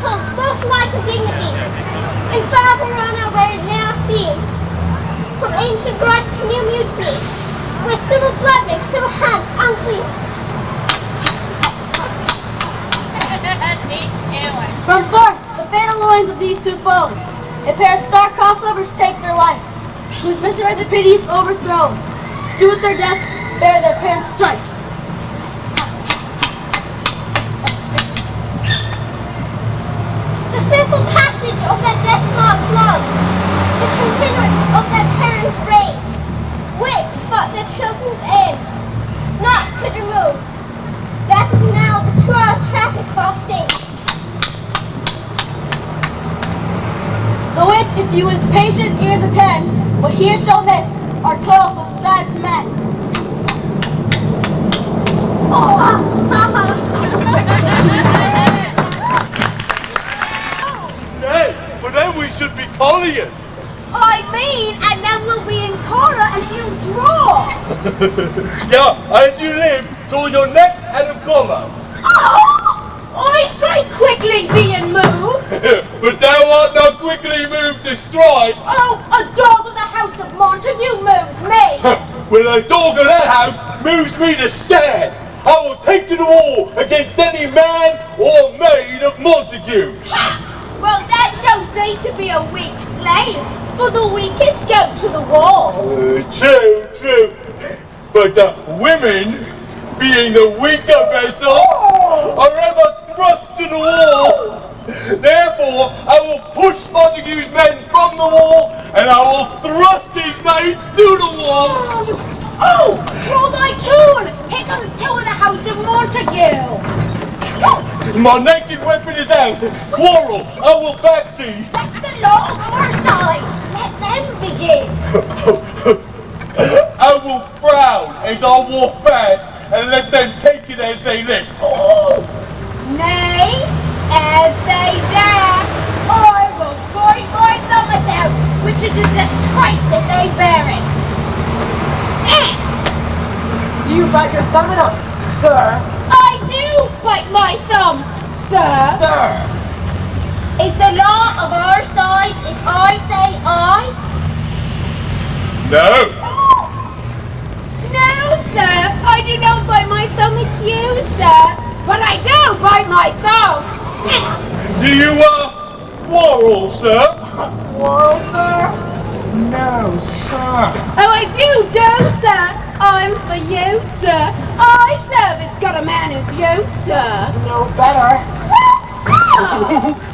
households both life and dignity, and far beyond our way now seen. From ancient grudge to new mutiny, where civil blood makes civil hands unclean. From birth, the fatal loins of these two foes, a pair of star-crossed lovers take their life, whose misdirected pities overthrows, do with their death, bear their parents' strife. The fearful passage of their death-marked love, the continuance of their parents' rage, which but their children's end, naught could remove. That is now the 2 hours traffic of our state. The which, if you with patient ears attend, what here shall miss, our toil shall strive to mend. Nay, but then we should be colliers. I mean, and then we'll be in corner and you draw. Yeah, as you live, till your neck and a collar. I strike quickly being moved. But thou art not quickly moved to strike. Oh, a dog of the house of Montague moves me. When a dog of that house moves me to stand, I will take to the wall against any man or maid of Montague. Well, that shows thee to be a weak slave, for the weakest go to the wall. True. But the women, being the weaker vessel, are ever thrust to the wall. Therefore, I will push Montague's men from the wall, and I will thrust his maids to the wall. Oh, draw thy tune! Here comes 2 of the house of Montague. My naked weapon is out. Quarrel, I will back thee. Let the law of our side. Let them begin. I will frown as I walk fast, and let them take it as they list. Nay, as they dare, I will bite my thumb at them, which is a disgrace that they bear it. Do you bite your thumb at us, sir? I do bite my thumb, sir. Sir! Is the law of our sides if I say I? No. No, sir. I do not bite my thumb at you, sir. But I do bite my thumb. Do you, quarrel, sir? Quarrel, sir? No, sir. Oh, I do, sir. I'm for you, sir. I serve as good a man as you, sir. No better.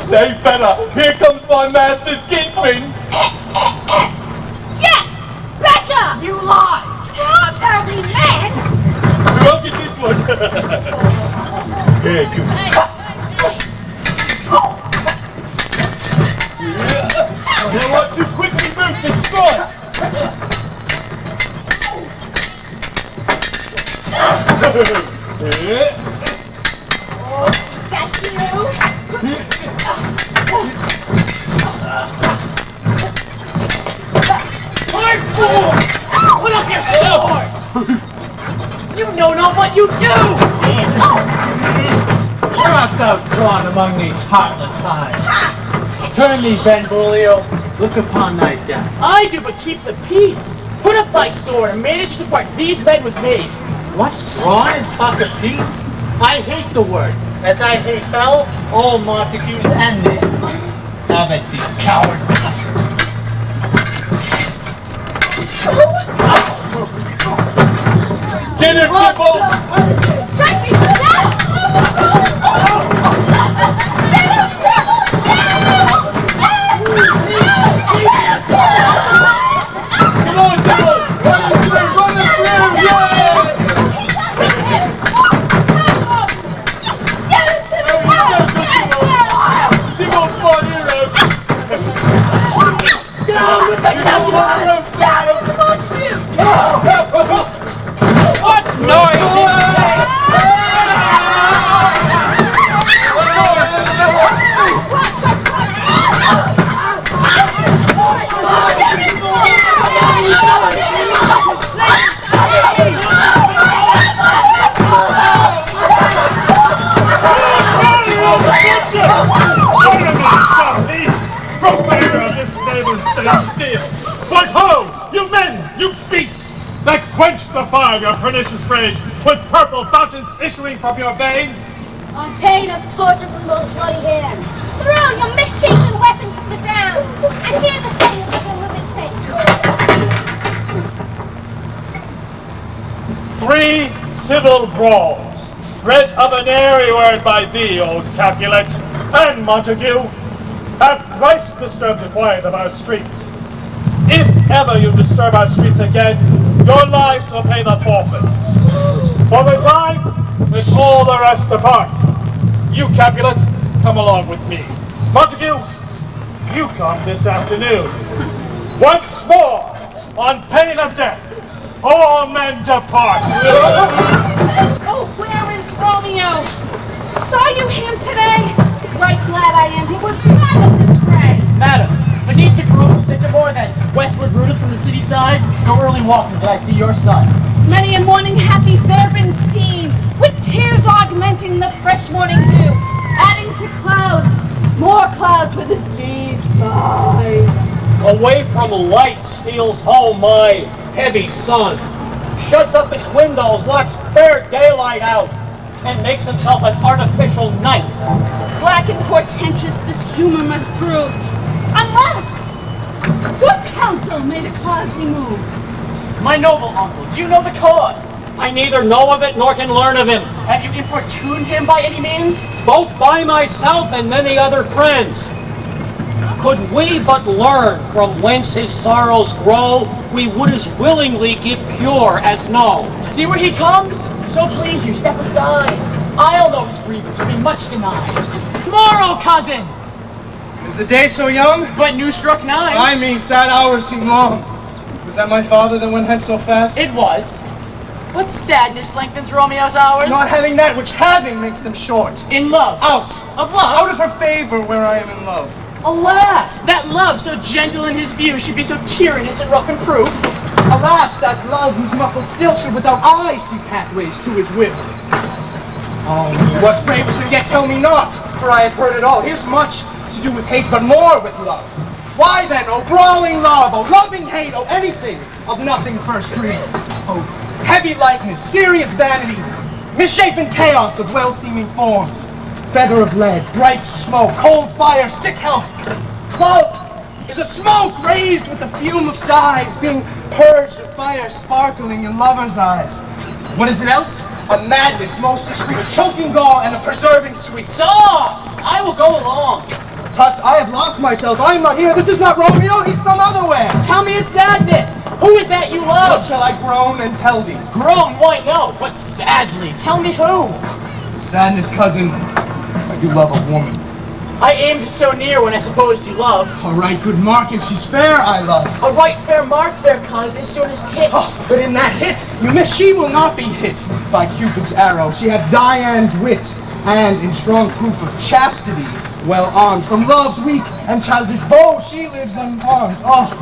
Say better. Here comes my master's kinsman. Yes, better. You lie! Strawberry man. Look at this one. Here, come. You want to quickly move to strike. Got you. Hard fool! Put up your sword! You know not what you do! Where art thou drawn among these heartless hinds? Turn thee, Benvolio, look upon thy death. I do but keep the peace. Put up thy sword and manage to part these men with me. What, drawn and talk of peace? I hate the word, as I hate hell, all Montagues and thee. Have it, thee coward. Get him, Jimbo! Strike me down. Come on, Jimbo! Run him through! Jimbo's my hero! Down with the coward! Stop! What noise is that? fire your pernicious rage with purple fountains issuing from your veins? On pain of torture from those bloody hands. Throw your misshapen weapons to the ground and hear the saying of your living faith. 3 civil brawls, bred of an airy word by thee, old Capulet, and Montague, have thrice disturbed the quiet of our streets. If ever you disturb our streets again, your lives will pay the forfeit. For the time, let all the rest depart. You, Capulet, come along with me. Montague, you come this afternoon. Once more, on pain of death, all men depart. Oh, where is Romeo? Saw you him today? Right glad I am. He was not of this fray. Madam, beneath the grove of sycamore that westward rooteth from the city side, so early walking did I see your son. Many a morning hath he there been seen, with tears augmenting the fresh morning dew, adding to clouds, more clouds with his deep sighs. Away from light steals home my heavy sun, shuts up its windows, lets fair daylight out, and makes himself an artificial night. Black and portentous this humor must prove, unless good counsel may the cause remove. My noble uncle, do you know the cause? I neither know of it nor can learn of him, Have you importuned him by any means? both by myself and many other friends. Could we but learn from whence his sorrows grow, we would as willingly give cure as know. See where he comes? So please you, step aside. I'll know his grievance will be much denied. Tomorrow, cousin! Is the day so young? But new struck 9. I mean, sad hours seem long. Was that my father that went hence so fast? It was. What sadness lengthens Romeo's hours? Not having that which having makes them short. In love. Out! Of love? Out of her favor where I am in love. Alas, that love so gentle in his view should be so tyrannous and rough and proof. Alas, that love whose muffled still should without eyes see pathways to his will. Oh, me, what favors and yet tell me not, for I have heard it all. Here's much to do with hate, but more with love. Why then, oh brawling love, oh loving hate, oh anything of nothing first dreamed. Oh heavy likeness, serious vanity, misshapen chaos of well-seeming forms, feather of lead, bright smoke, cold fire, sick health. Love is a smoke raised with the fume of sighs, being purged of fire sparkling in lovers' eyes. What is it else? A madness most discreet, choking gall and a preserving sweet. Soft! I will go along. Tut, I have lost myself. I am not here. This is not Romeo. He's some other where. Tell me its sadness. Who is that you What love? shall I groan and tell thee? Grown, why no, but sadly. Tell me who. Sadness, cousin. I do love a woman. I aimed so near when I supposed you loved. All right, good mark, and she's fair, I love. A right fair mark, fair cuz, is soonest hit. Oh, but in that hit, you miss, she will not be hit by Cupid's arrow. She hath Diane's wit, and in strong proof of chastity, well armed. From love's weak and childish bow, she lives unharmed. Oh,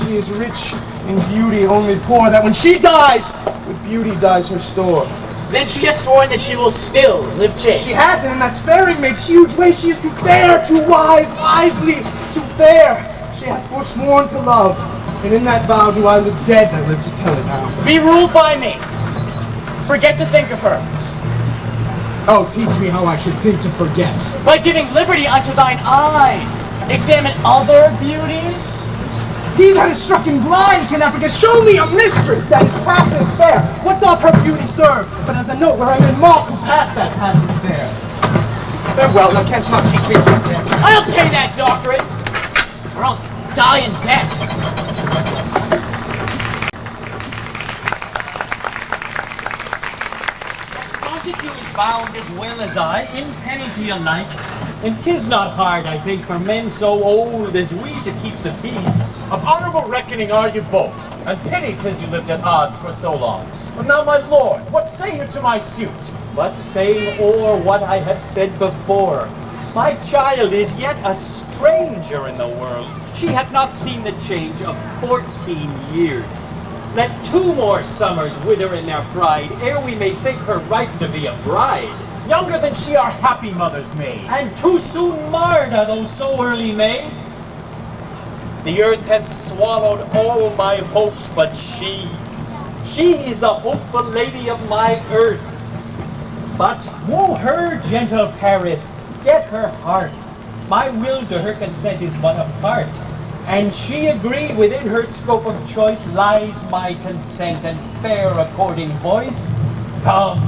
she is rich in beauty, only poor, that when she dies, with beauty dies her store. Then she hath sworn that she will still live chaste. She hath, and in that sparing makes huge ways. She is too fair, too wise, wisely, too fair. She hath forsworn to love, and in that vow do I live dead that live to tell it now. Be ruled by me. Forget to think of her. Oh, teach me how I should think to forget. By giving liberty unto thine eyes. Examine other beauties. He that is struck in blind cannot forget. Show me a mistress that is passing fair. What doth her beauty serve? But as a note where I may mock who pass that passing fair. Farewell, thou canst not teach me to forget. I'll pay that doctorate, or else die in debt. Montague is bound as well as I in penalty alike, and 'tis not hard, I think, for men so old as we to keep the peace. Of honorable reckoning are you both, and pity 'tis you lived at odds for so long. But now, my lord, what say you to my suit? But saying o'er what I have said before, my child is yet a stranger in the world. She hath not seen the change of 14 years. Let 2 more summers wither in their pride, ere we may think her ripe to be a bride. Younger than she are happy mother's maid. And too soon marred are those so early made. The earth has swallowed all my hopes, but she She is the hopeful lady of my earth. But woo her, gentle Paris, get her heart. My will to her consent is but a part, and she agree within her scope of choice lies my consent and fair according voice. Come,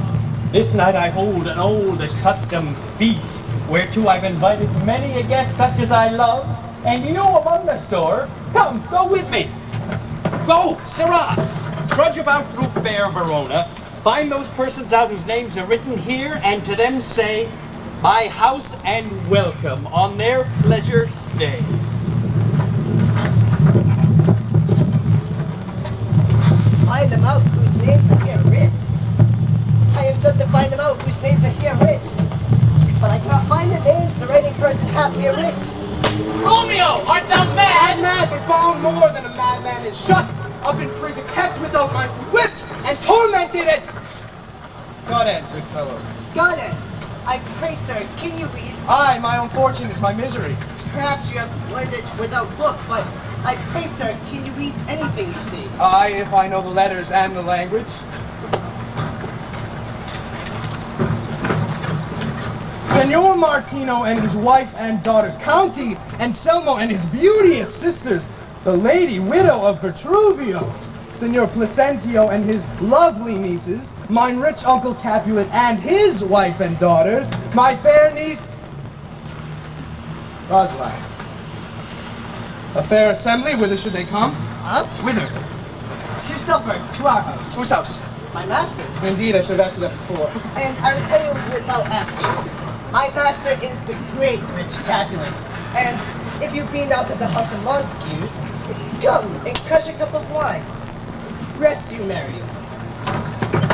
this night I hold an old accustomed feast, whereto I've invited many a guest such as I love, and you among the store, come, go with me. Go, Sirrah! Trudge about through fair Verona, find those persons out whose names are written here, and to them say, my house and welcome on their pleasure stay. Find them out whose names are here writ. I am sent to find them out whose names are here writ. But I cannot find the names the writing person hath here writ. Romeo, art thou mad? Mad, but bound more than a madman is shut up in prison, kept without my whipped and tormented and... God end, good fellow. God end. I pray, sir, can you read? Aye, my own fortune is my misery. Perhaps you have learned it without book, but I pray, sir, can you read anything you see? Aye, if I know the letters and the language. Senor Martino and his wife and daughters, County Anselmo and his beauteous sisters, the lady widow of Vitruvio, Senor Placentio and his lovely nieces, mine rich uncle Capulet and his wife and daughters, my fair niece, Rosalind. A fair assembly, whither should they come? Huh? Whither? To supper, to our house. Whose house? My master's. Indeed, I should have asked you that before. And I will tell you without asking. My master is the great rich Capulet. And if you've been out to the house of Montagues, come and crush a cup of wine. Rest you merry.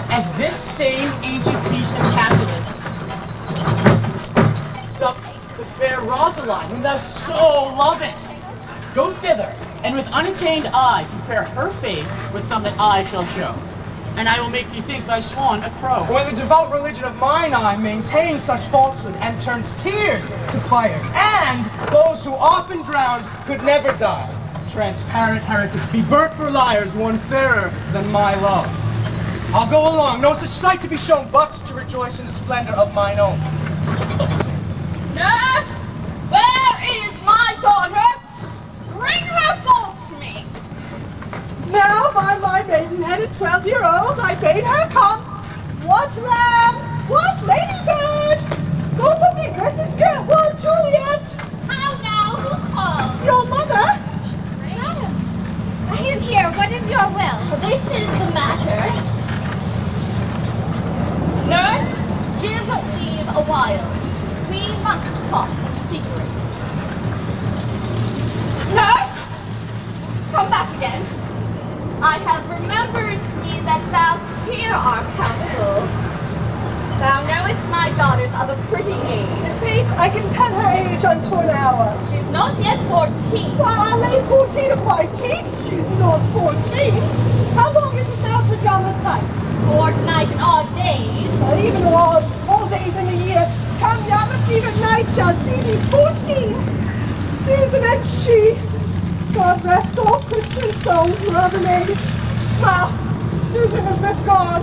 At this same ancient feast of Capulets, sup the fair Rosaline, whom thou so lovest. Go thither, and with unattained eye compare her face with some that I shall show. And I will make thee think thy swan a crow. When the devout religion of mine eye maintains such falsehood and turns tears to fires, and those who often drown could never die. Transparent heretics be burnt for liars, one fairer than my love. I'll go along, no such sight to be shown, but to rejoice in the splendor of mine own. Nurse, where is my daughter? Bring her forth to me. Now by my maidenheaded 12-year-old, I bade her come. What lamb? What ladybird? Go for me, Mrs. Romeo Juliet. How now? Who calls? Your mother. Madam, I am here. What is your will? This is the matter. Nurse, give leave a while. We must talk in secret. Nurse, come back again. I have remembered me that thou hear our counsel. Thou knowest my daughter's of a pretty age. Faith, I can tell her age unto an hour. She's not yet 14. Well, I'll lay 14 of my teeth. She's not 14. How long is it now to Gamma's time? Fortnight and odd days. Well, even all days in the year. Come Gamma's even night shall she be 14. Susan and she. God rest all Christian souls who are of an age. Well, Susan is with God.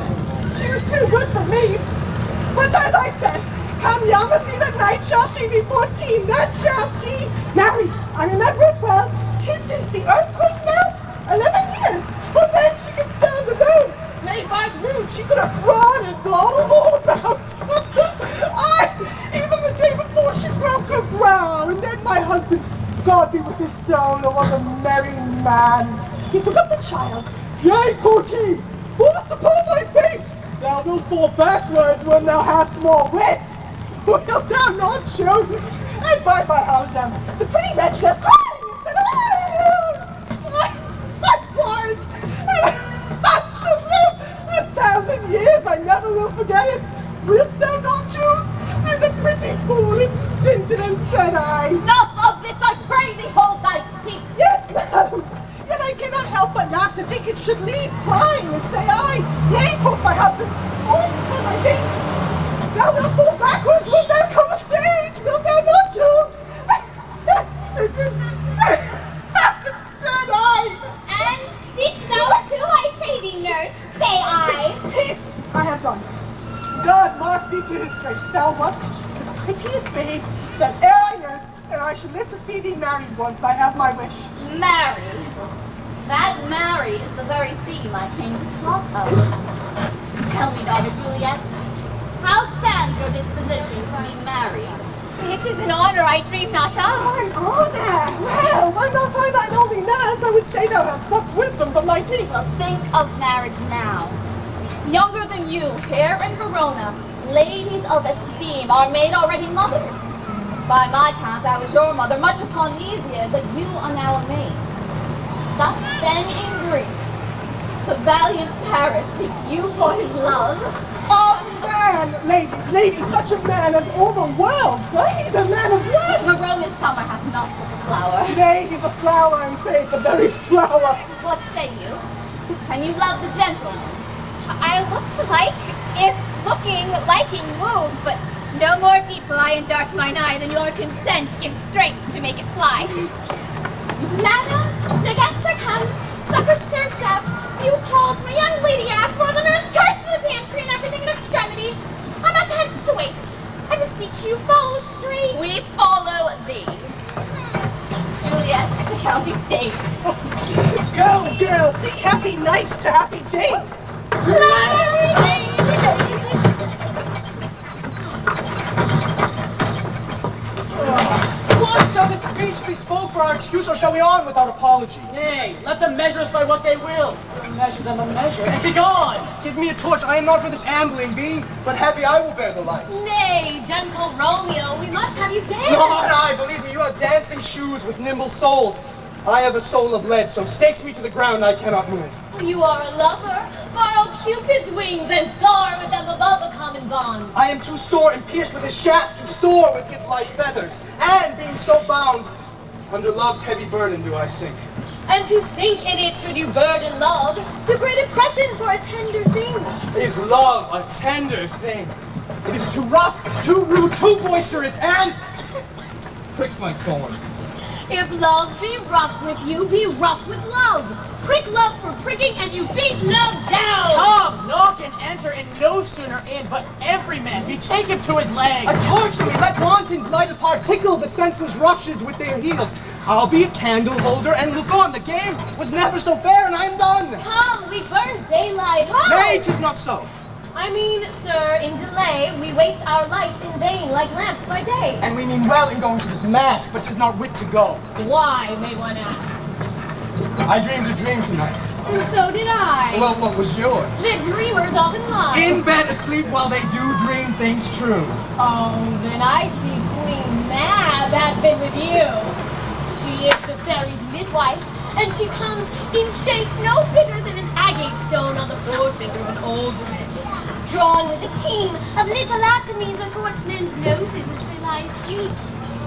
She was too good for me. But as I said, come Yamasin at night shall she be 14, that shall she. Married, I remember it well. 'Tis since the earthquake now, 11 years. Well then she could stand alone. Nay, by the moon, she could have run and gone all about. Even the day before she broke her brow, and then my husband, God be with his soul, was a merry man. He took up the child. Yea, quoth he, forced upon my face. Thou wilt fall backwards when thou hast more wit. Wilt thou not show? And by my house, the pretty wretch left crying, said, I warrant, I should live 1,000 years, I never will forget it. Wilt thou not, June? And the pretty fool it stinted and said Enough of this, I pray thee, hold thy peace. Yes, madam. Yet I cannot help but not to think it should leave crying and say yea, quoth my husband, false upon my face. Thou wilt fall backwards when thou comest to age, wilt thou not, June? Said I. And stick thou too, I pray thee, nurse. Say to his grace, thou wast the prettiest babe that e'er I nursed, and I should live to see thee married once I have my wish. Marry. That marry is the very theme I came to talk of. Tell me, daughter Juliet, how stands your disposition to be married? It is an honor I dream not of. An honor! Well, why not I thine only nurse? I would say thou hadst not wisdom from thy teeth. Well, think of marriage now. Younger than you, here in Verona, ladies of esteem are made already mothers. By my count, I was your mother much upon these years, but you are now a maid. Thus then in Greece, the valiant Paris seeks you for his love. Oh man, lady, such a man as all the world, right? He's a man of worth. The Roman summer hath not such a flower. Nay, he's a flower, in faith, the very flower. What say you? Can you love the gentleman? I look to like, if looking, liking move, but no more deep will I endart mine eye than your consent gives strength to make it fly. Madam, the guests are come, supper served up. You called, my young lady asked for the nurse cursed in the pantry and everything in extremity. I must hence to wait. I beseech you, follow straight. We follow thee. Juliet, the county states. Girl, seek happy nights to happy days. What shall this speech be spoke for our excuse, or shall we on without apology? Nay, let them measure us by what they will. Measure them a measure, and be gone! Give me a torch, I am not for this ambling bee, but happy I will bear the light. Nay, gentle Romeo, we must have you dance. Not I, believe me, you have dancing shoes with nimble soles. I have a soul of lead, so stakes me to the ground, I cannot move. You are a lover. Borrow Cupid's wings and soar with them above a common bond. I am too sore and pierced with his shaft to soar with his light feathers, and being so bound, under love's heavy burden do I sink. And to sink in it should you burden love, to great impression for a tender thing. Is love a tender thing? It is too rough, too rude, too boisterous, and pricks my thorn. If love be rough with you, be rough with love. Prick love for pricking, and you beat love down. Come, knock and enter, and no sooner in, but every man betake him to his leg. A torch to me, let wantons light apart, tickle the senseless rushes with their heels. I'll be a candle holder and look on. The game was never so fair, and I am done. Come, we burn daylight. Ho! Nay, 'tis not so. I mean, sir, in delay, we waste our lights in vain like lamps by day. And we mean well in going to this mask, but 'tis not wit to go. Why, may one ask? I dreamed a dream tonight. And so did I. Well, what was yours? The dreamers often lie. In bed asleep while they do dream things true. Oh, then I see Queen Mab hath been with you. She is the fairy's midwife, and she comes in shape no bigger than an agate stone on the forefinger of an old man, drawn with a team of little atomies athwart men's noses as they lie asleep.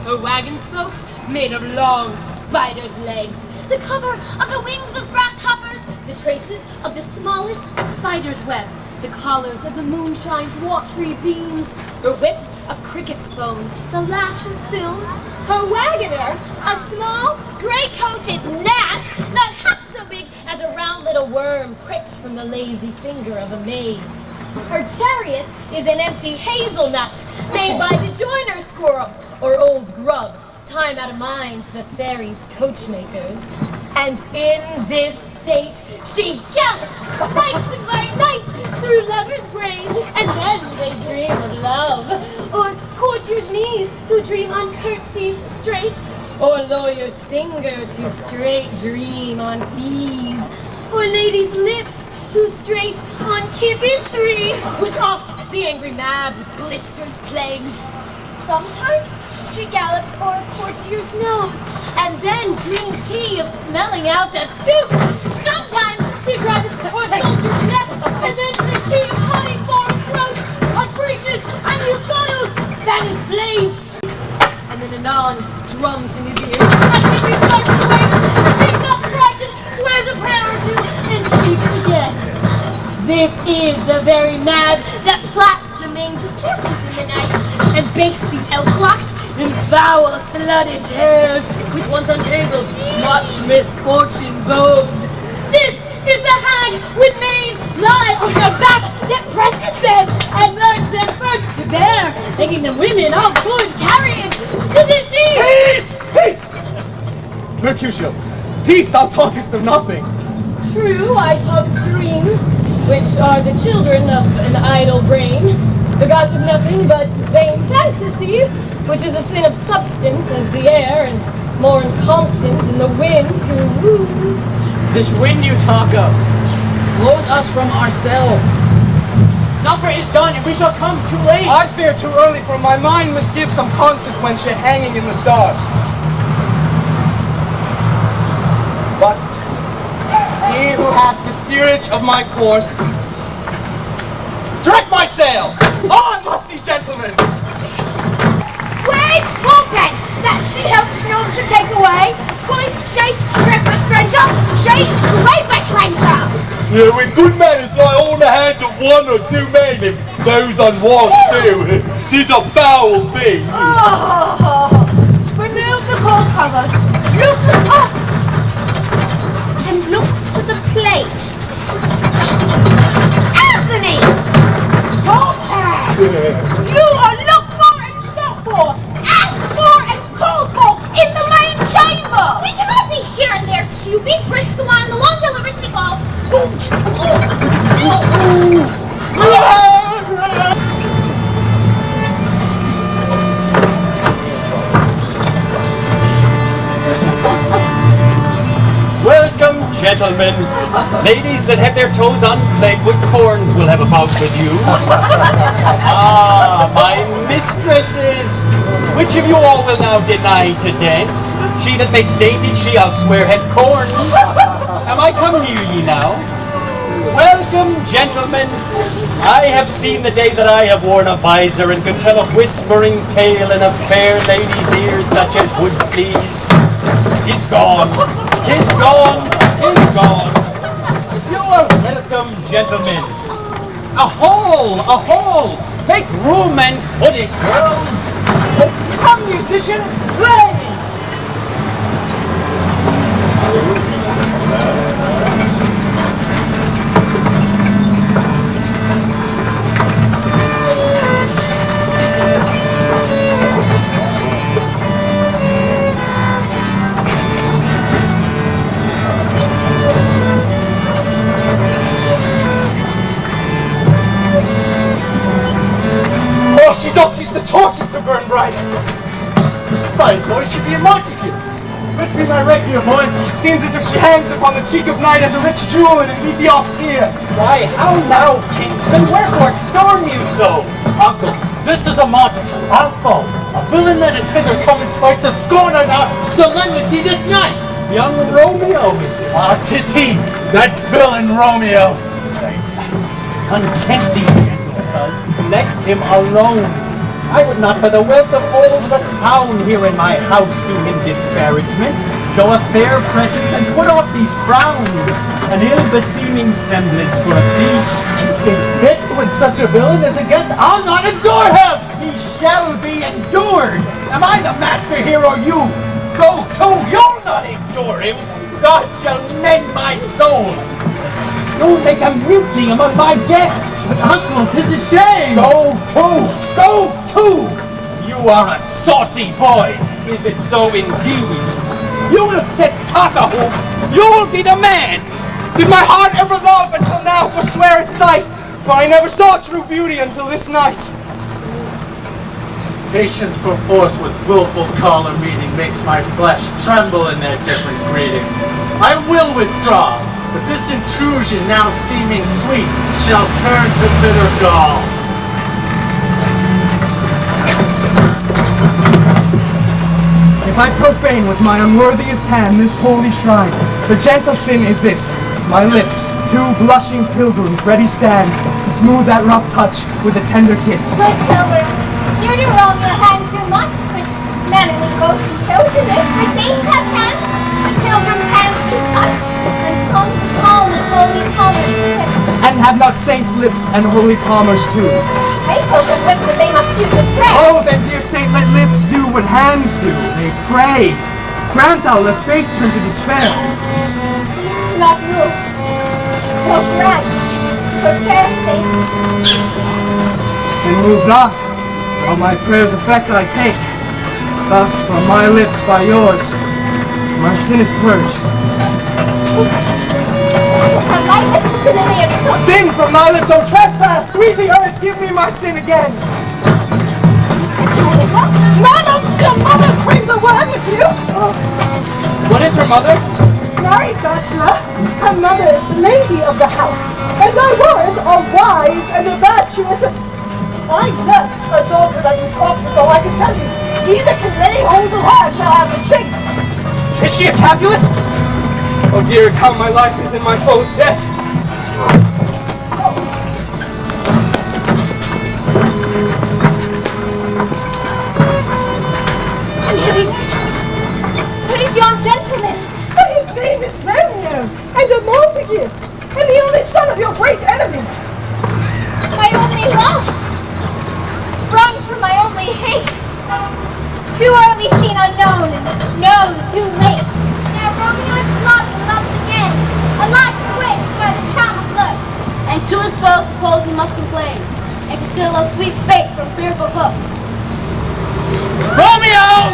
Her wagon spokes made of long spider's legs, the cover of the wings of grasshoppers, the traces of the smallest spider's web, the collars of the moonshine's watery beams, her whip of cricket's bone, the lash of film, her wagoner, a small, gray-coated gnat, not half so big as a round little worm pricked from the lazy finger of a maid. Her chariot is an empty hazelnut made by the joiner squirrel, or old grub, time out of mind to the fairies' coachmakers. And in this state she gallops night by night through lovers' brains, and then they dream of love, or courtiers' knees who dream on curtsies straight, or lawyers' fingers who straight dream on fees, or ladies' lips who straight on kisses three, with oft the angry Mab with blisters plagues. Sometimes she gallops o'er a courtier's nose, and then dreams he of smelling out a suit. Sometimes she drives o'er a soldier's neck, and then dreams he of cutting foreign throats, on breeches and musados, Spanish blades, and then anon drums in his ears, and he starts to wake, picks up frightened, swears a prayer or two, and sleeps again. This is the very Mab that plats the mange of horses in the night, and bakes the elk locks in foul sluttish hairs, which once untangled much misfortune bodes. This is the hag with maids lies on her back, that presses them and learns them first to bear, making them women of good carriage to the sheep. Peace! Peace! Mercutio, peace, thou talkest of nothing. True, I talk of dreams, which are the children of an idle brain, begot of nothing but vain fantasy, which is a sin of substance as the air, and more inconstant than the wind who woos. This wind you talk of blows us from ourselves. Supper is done, and we shall come too late. I fear too early, for my mind must give some consequence yet hanging in the stars. But he who hath the steerage of my course, direct my sail! On, lusty gentlemen! Where's Pulpit that she helps Snow to take away? Point, she's stripper stranger, she's raper stranger. Yeah, with good manners lie all the hands of one or two men, if those unwashed do. 'Tis a foul thing. Oh, remove the cold cover, look up, and look to the plate. Anthony! Pulpit! You are looked for and sought for, asked for and called for in the main chamber! We cannot be here and there too. Be brisk the wine, the long river take all. Welcome, gentlemen. Ladies that have their toes unplayed with corns will have a bout with you. Ah, my mistresses. Which of you all will now deny to dance? She that makes dainty, she I'll swear had corns. Am I come near ye now? Welcome, gentlemen. I have seen the day that I have worn a visor and could tell a whispering tale in a fair lady's ears such as would please. 'Tis gone. 'Tis gone. 'Tis gone. You are welcome, gentlemen. A hall! A hall! Make room and foot it, girls. Oh, come, musicians, play! Oh, she don't teach the torches to burn bright. Fine boy should be a Montague. Let's be my regular boy. Seems as if she hangs upon the cheek of night as a rich jewel in an Ethiop's ear. Why, how now, kinsman? Wherefore storm you so? Uncle, this is a Montague. Uncle, a villain that is hither come in spite to scorn at our solemnity this night. Young Romeo, is it? Ah, 'tis he, that villain Romeo. Content thee, gentle cuz. Let him alone. I would not for the wealth of all the town here in my house do him disparagement. Show a fair presence and put off these frowns. An ill-beseeming semblance for a feast. If fits with such a villain as a guest, I'll not endure him. He shall be endured. Am I the master here or you? Go to, you'll not endure him. God shall mend my soul. You'll make a mutiny among my guests. But uncle, 'tis a shame. Go to! Go to! You are a saucy boy. Is it so indeed? You will set cock a hoop. You will be the man. Did my heart ever love until now forswear its sight? For I never saw true beauty until this night. Patience perforce with willful collar meeting makes my flesh tremble in their different greeting. I will withdraw, but this intrusion, now seeming sweet, shall turn to bitter gall. If I profane with my unworthiest hand this holy shrine, the gentle sin is this: my lips, two blushing pilgrims, ready stand to smooth that rough touch with a tender kiss. Good pilgrim, you do wrong your hand too much, which mannerly devotion shows in this, for saints have hands, but pilgrims' hands do touch, and palm and holy palmers kiss. And have not saints' lips and holy palmers too? Hey, pilgrim lips, but they must do the prayer. Oh, then, dear saint, let lips do what hands do. They pray. Grant thou, lest faith turn to despair. Seems to not move. Close your eyes. her fair sake. Then move not, all my prayers' effect I take. Thus from my lips by yours, my sin is purged. Her likeness to the lily of truth. Sin from my lips, oh trespass! Sweetly urge, give me my sin again! Madam, your mother brings a word with you. What is her mother? Married bachelor, her mother is the lady of the house, and thy words are wise and virtuous. I nursed her daughter that you talked with, though I can tell you, neither can lay hold of her shall have the chink. Is she a Capulet? Oh dear, come, my life is in my foe's debt. What is yon gentleman? His name is Romeo, and a Montague, and the only son of your great enemy. My only love, sprung from my only hate. Too early seen unknown, and known too late. Now Romeo's blood loves again, a life bewitched by the charm of love. And to his foe suppose he must complain, and to steal a sweet bait from fearful hooks. Romeo!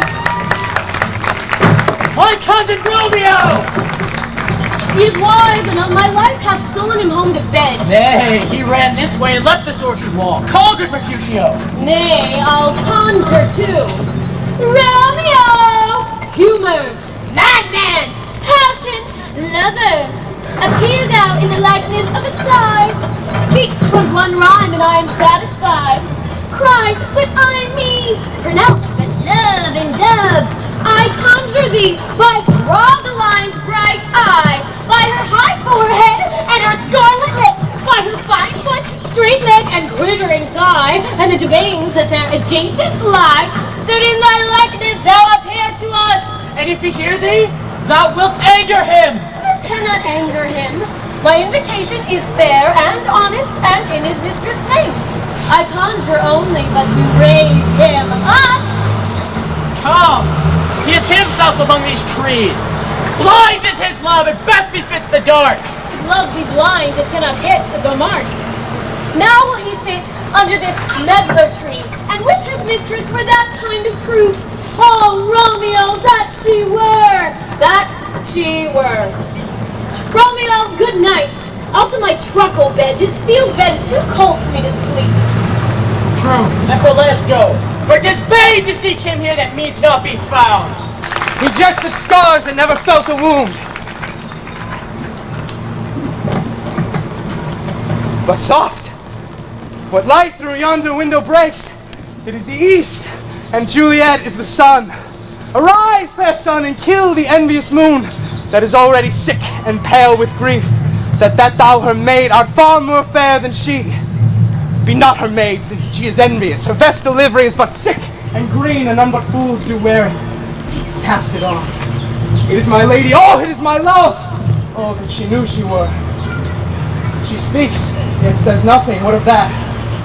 My cousin Romeo! He is wise, and of my life hath stolen him home to bed. Nay, he ran this way and left this orchard wall. Call good Mercutio! Nay, I'll conjure too. Romeo! Humors, madman, passion, lover, appear thou in the likeness of a star. Speak 'twas one rhyme and I am satisfied. Cry, but I me, pronounce but love and dove. I conjure thee by Rosaline's bright eye, by her high forehead and her scarlet lip, by her fine foot, straight leg, and quivering thigh, and the veins that there adjacent lie, that in thy likeness thou appear to us. And if he hear thee, thou wilt anger him! This cannot anger him. My invocation is fair and honest, and in his mistress' name. I conjure only but to raise him up. Come! He hath hid himself among these trees. Blind is his love, and best befits the dark. If love be blind, it cannot hit the mark. Now will he sit under this medlar tree, and wish his mistress were that kind of proof. Oh, Romeo, that she were! That she were! Romeo, good night. Out to my truckle bed. This field bed is too cold for me to sleep. True, therefore let us go. For 'tis vain to seek him here that means not be found. He jested scars and never felt a wound. But soft! What light through yonder window breaks? It is the east, and Juliet is the sun. Arise, fair sun, and kill the envious moon that is already sick and pale with grief, that thou her maid art far more fair than she. Be not her maid, since she is envious. Her vestal livery is but sick and green, and none but fools do wear it. Cast it off. It is my lady, oh, it is my love! Oh, that she knew she were. She speaks, yet says nothing. What of that?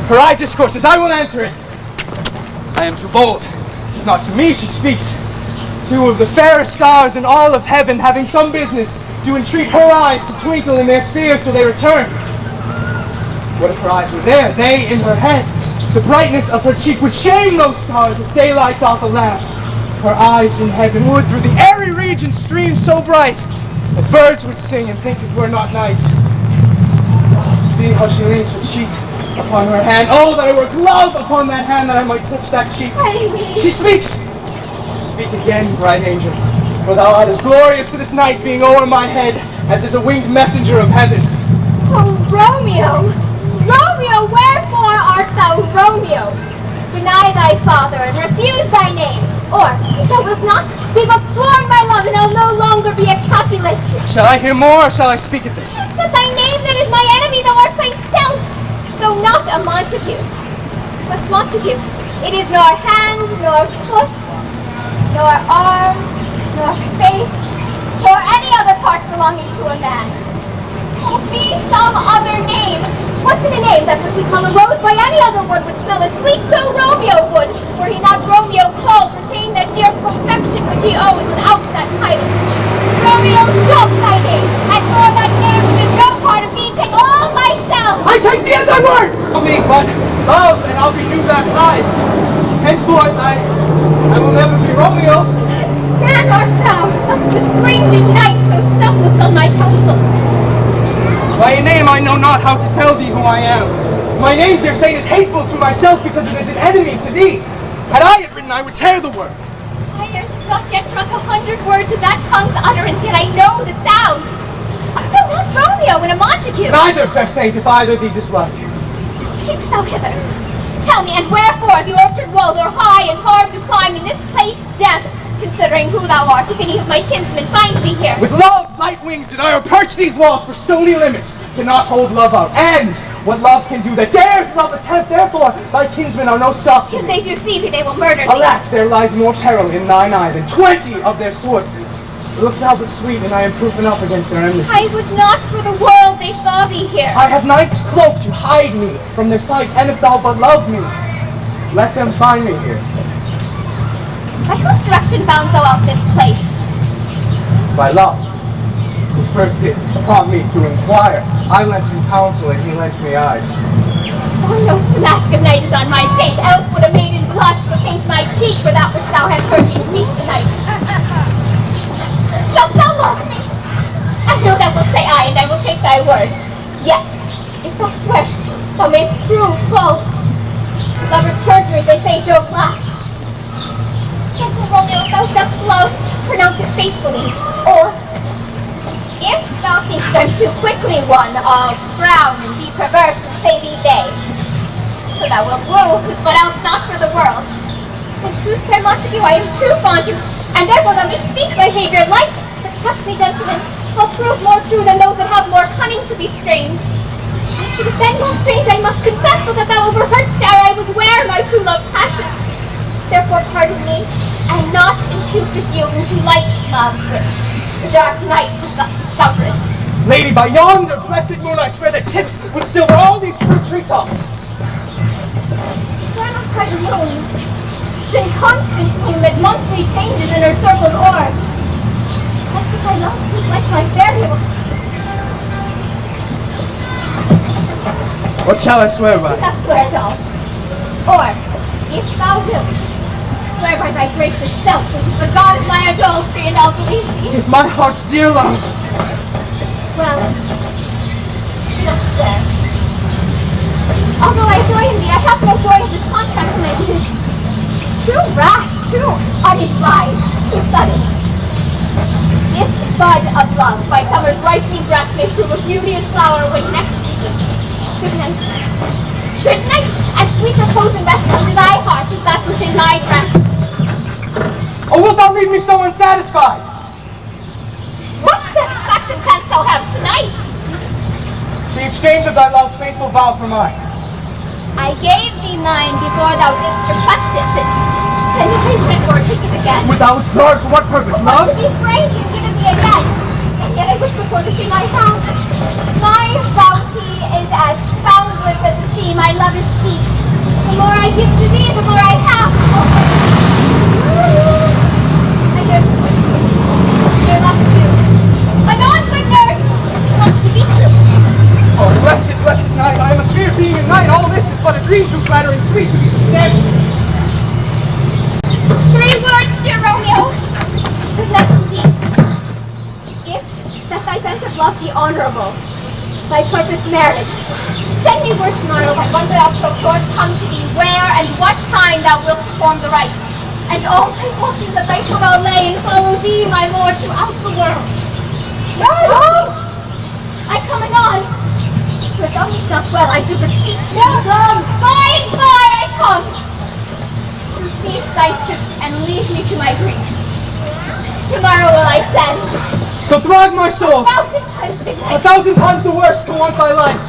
Her eye discourses, I will answer it. I am too bold. Not to me she speaks. Two of the fairest stars in all of heaven, having some business, do entreat her eyes to twinkle in their spheres till they return. What if her eyes were there, they in her head? The brightness of her cheek would shame those stars as daylight doth a lamp. Her eyes in heaven would through the airy region stream so bright that birds would sing and think it were not night. Oh, see how she leans her cheek upon her hand. Oh, that I were glove upon that hand, that I might touch that cheek. She speaks! Speak again, bright angel, for thou art as glorious to this night being o'er my head as is a winged messenger of heaven. Oh, Romeo! Romeo, wherefore art thou Romeo? Deny thy father and refuse thy name, or, if thou wilt not, be but sworn by love and I'll no longer be a Capulet. Shall I hear more, or shall I speak at this? Is but thy name that is my enemy, thou art thyself, though not a Montague. What's Montague? It is nor hand, nor foot, nor arm, nor face, nor any other part belonging to a man. Oh, be some other name. What's in a name that was become a rose by any other wood would smell as sweet, so Romeo would, were he not Romeo called, retain that dear perfection which he owes without that title. Romeo, drop thy name, and for that name which is no part of me, take all myself. I my word! For me, but love, and I'll be new baptized. Henceforth, I will never be Romeo. Man art thou, thus restrained in night, so stoutest on my counsel. By a name I know not how to tell thee who I am. My name, dear saint, is hateful to myself because it is an enemy to thee. Had I it written, I would tear the word. My ears have not yet drunk 100 words of that tongue's utterance, yet I know the sound. Art thou not Romeo and a Montague? Neither, fair saint, if either thee dislike. Camest thou hither? Tell me, and wherefore the orchard walls are high and hard to climb in this place death, considering who thou art, if any of my kinsmen find thee here. With love's light wings did I approach these walls, for stony limits cannot hold love out. And what love can do that dares love attempt, therefore thy kinsmen are no shock to If me. they do see thee, they will murder thee. Alack, there lies more peril in thine eye than 20 of their swords. Look thou but sweet, and I am proof enough against their enmity. I would not for the world they saw thee here. I have night's cloak to hide me from their sight, and if thou but love me, let them find me here. By whose direction found thou out this place? By love, who first did upon me to inquire. I lent him counsel, and he lent me eyes. Oh, no, the mask of night is on my face, else would a maiden blush but paint my cheek for that which thou hast heard me speak tonight. Dost thou love me? I know thou wilt say aye, and I will take thy word. Yet, if thou swearst, thou mayst prove false. Lovers' perjury, they say, don't last. Gentle Romeo, if thou dost love, pronounce it faithfully. Or, if thou thinkst I'm too quickly won, I'll frown and be perverse and say thee nay. So thou wilt woo, but else not for the world. In truth, fair Montague, I am too fond to, and therefore thou mayst speak behavior light. But trust me, gentlemen, I'll prove more true than those that have more cunning to be strange. I should have been more strange, I must confess, but that thou overheardst ere I was ware my true love passion. Therefore pardon me, and not impute this yielding to light love, which the dark night has thus discovered. Lady, by yonder blessed moon, I swear that tips would silver all these fruit treetops. Swear not by the moon, then constant moon that monthly changes in her circled orb. As if I love is like my burial. What shall I swear by? That swears all. Or, if thou wilt, swear by thy gracious self, which is the god of my adultery, and I'll believe thee. If my heart's dear love. Well, don't swear. Although I join thee, I have no joy in this contract to make. It is too rash, too unadvised, too sudden. This bud of love, by summer's ripening breath, may prove a beauteous flower when next good night. Good night! As sweet repose and rest unto thy heart as that within thy breast. Or wilt thou leave me so unsatisfied? What satisfaction canst thou have tonight? The exchange of thy love's faithful vow for mine. I gave thee mine before thou didst request it. Can you read it or take it again? Without regard for what purpose? Love? To be frank and give it thee again. And yet I wish before the thing I have. My bounty is as boundless as the sea. My love is deep. The more I give to thee, the more I have. And there's the question. Dear love too. A non-good nurse wants to be true. Oh, blessed, blessed night. I am afeard being a night. All this is but a dream too flattering sweet to be substantial. 3 words, dear Romeo. Good night indeed. If that thy bent of love be honorable, thy purpose marriage, send me word tomorrow by one that I'll procure to come to thee where and what time thou wilt perform the rite. And all thy fortunes at thy foot I'll lay and follow thee, my lord, throughout the world. No! I come anon. For thou is not well, I do beseech thee. Come! By and by I come! To cease thy suit and leave me to my grief. Tomorrow will I send. So thrive my soul. 1,000 times good night. 1,000 times the worst to want thy light.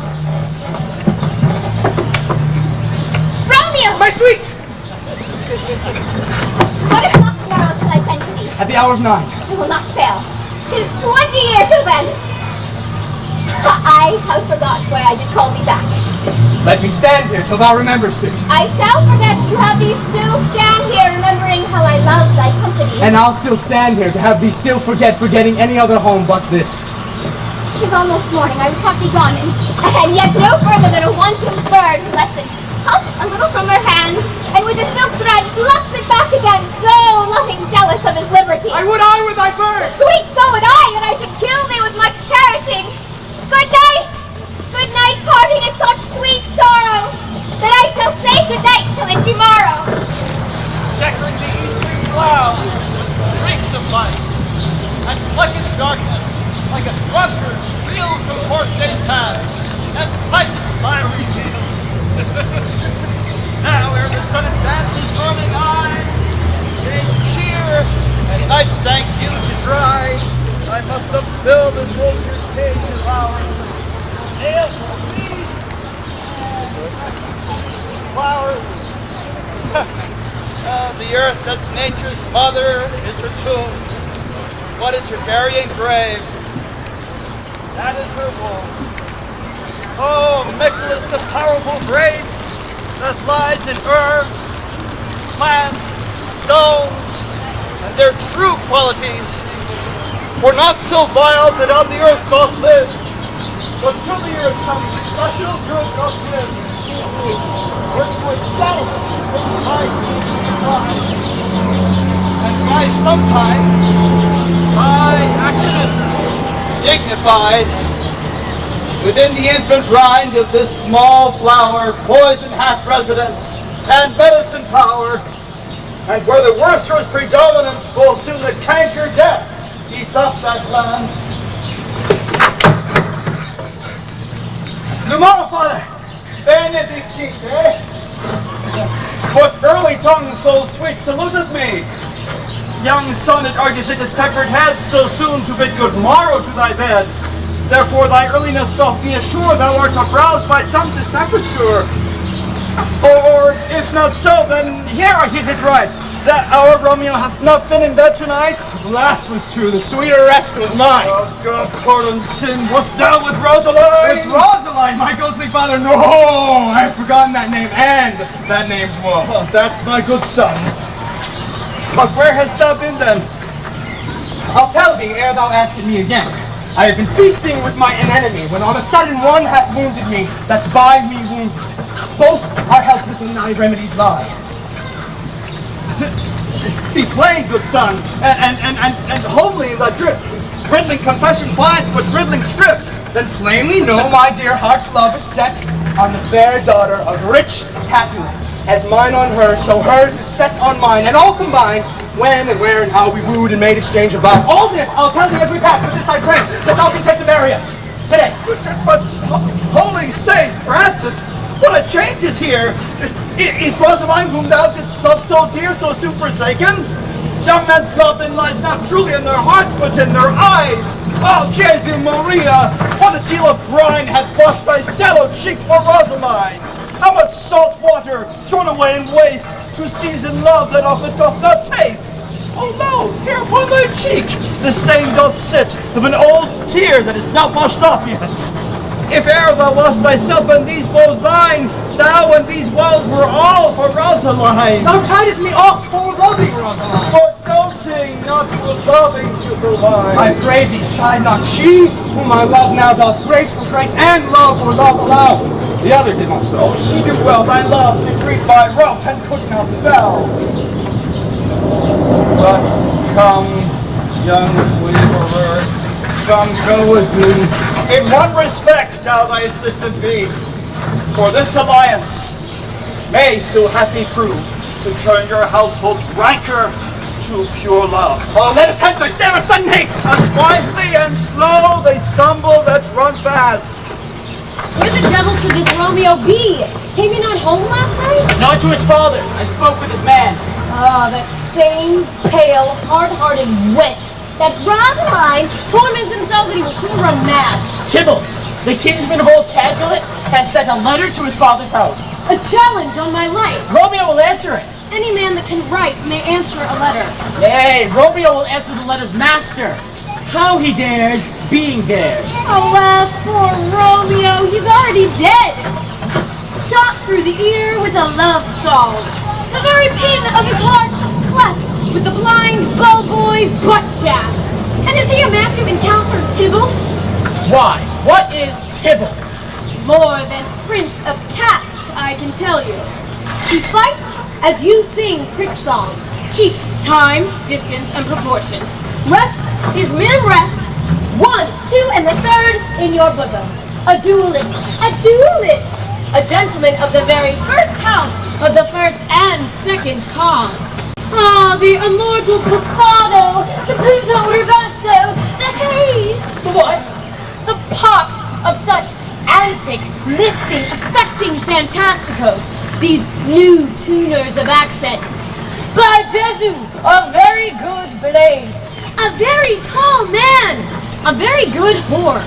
Romeo! My sweet! What o'clock tomorrow shall I send to thee? At the hour of 9. I will not fail. 'Tis 20 years till then. I have forgot why I did call thee back. Let me stand here till thou rememberst it. I shall forget to have thee still stand here, remembering how I love thy company. And I'll still stand here to have thee still forgetting any other home but this. 'Tis almost morning, I would have thee gone, and yet no further than a wanton bird who lets it hop a little from her hand, and with a silk thread plucks it back again, so loving jealous of his liberty. I with thy bird! Sweet, so would I, and I should kill thee with much cherishing. Good night! Good night, parting is such sweet sorrow, that I shall say good night till it be morrow. Checkering the eastern clouds with streaks of light, and plucketh darkness like a drunkard reeled from horse days past, and tightens fiery heels. Now, ere the sun advances, morning eye, gave cheer, and night's thank you to dry, I must upfill the soldier's cage of hours. Ale for me, flowers. The earth that's nature's mother is her tomb. What is her burying grave? That is her womb. Oh, mickle is the powerful grace that lies in herbs, plants, stones, and their true qualities. For not so vile that on the earth doth live, but to the earth some special good doth give, which would self light and by sometimes by action dignified within the infant rind of this small flower, poison hath residence and medicine power, and where the worser is predominant, full soon the canker death eats up that land. Lamar, father! Benedicite! What early tongue so sweet saluteth me? Young son, it argues it is tempered head so soon to bid good morrow to thy bed. Therefore thy earliness doth me assure thou art aroused by some discomfiture. Or if not so, then here I hit it right, that our Romeo hath not been in bed tonight. The last was true, the sweeter rest was mine. Oh God, pardon sin, wast thou with Rosaline? With Rosaline, my ghostly father, no, I've forgotten that name, and that name's woe. Oh, that's my good son. But where hast thou been then? I'll tell thee ere thou ask me again. I have been feasting with my enemy, when on a sudden one hath wounded me, that's by me wounded. Both our health within thy remedies lie. Be plain, good son, and homely in thy drip. Riddling confession finds, but riddling strip. Then plainly know my dear heart's love is set on the fair daughter of rich Capulet. As mine on her, so hers is set on mine, and all combined, when and where and how we wooed and made exchange of vows. All this I'll tell thee as we pass, but this I pray, that thou consent to marry us today. But holy Saint Francis, what a change is here! Is Rosaline, whom thou didst love so dear, so soon forsaken? Young men's love then lies not truly in their hearts, but in their eyes. Oh, Jesu Maria, what a deal of brine hath washed thy sallow cheeks for Rosaline! How much salt water thrown away in waste to season love that of it doth not taste! Oh no, here upon thy cheek the stain doth sit of an old tear that is not washed off yet. If e'er thou wast thyself and these woes thine, thou and these woes were all for Rosaline. Thou chidest me oft for loving Rosaline. For doting, not for loving you provide. I pray thee, chide not she, whom I love now doth grace for grace and love for love allow. The other did not so. Oh, she did well, thy love decreed by rote and could not spell. But come, young waverer, come go with me. In one respect thou thy assistant be, for this alliance may so happy prove to turn your household's rancor to pure love. Oh, let us hence, I stand on sudden haste. As wisely and slow they stumble that run fast. Where the devil should this Romeo be? Came he not home last night? Not to his father's. I spoke with his man. Ah, that same pale, hard-hearted wench. That Rosaline torments himself that he will soon run mad. Tybalt, the kinsman of old Capulet, has sent a letter to his father's house. A challenge on my life. Romeo will answer it. Any man that can write may answer a letter. Nay, Romeo will answer the letter's master. How he dares, being there. Alas, poor Romeo, he's already dead. Shot through the ear with a love song. The very pavement of his heart cleft with the blind bow boy's butt shaft. And is he a man to encounter Tybalt? Why? What is Tybalt? More than Prince of Cats, I can tell you. He fights as you sing prick song. Keeps time, distance, and proportion. Rests his men rests. 1, 2, and the third in your bosom. A duelist. A duelist. A gentleman of the very first house of the first and second cause. Ah, the immortal Passado, the Pluto Reverso, the haze. What? The pops of such antic, lisping, affecting fantasticos. These new tuners of accent. By Jesu, a very good blade. A very tall man. A very good whore.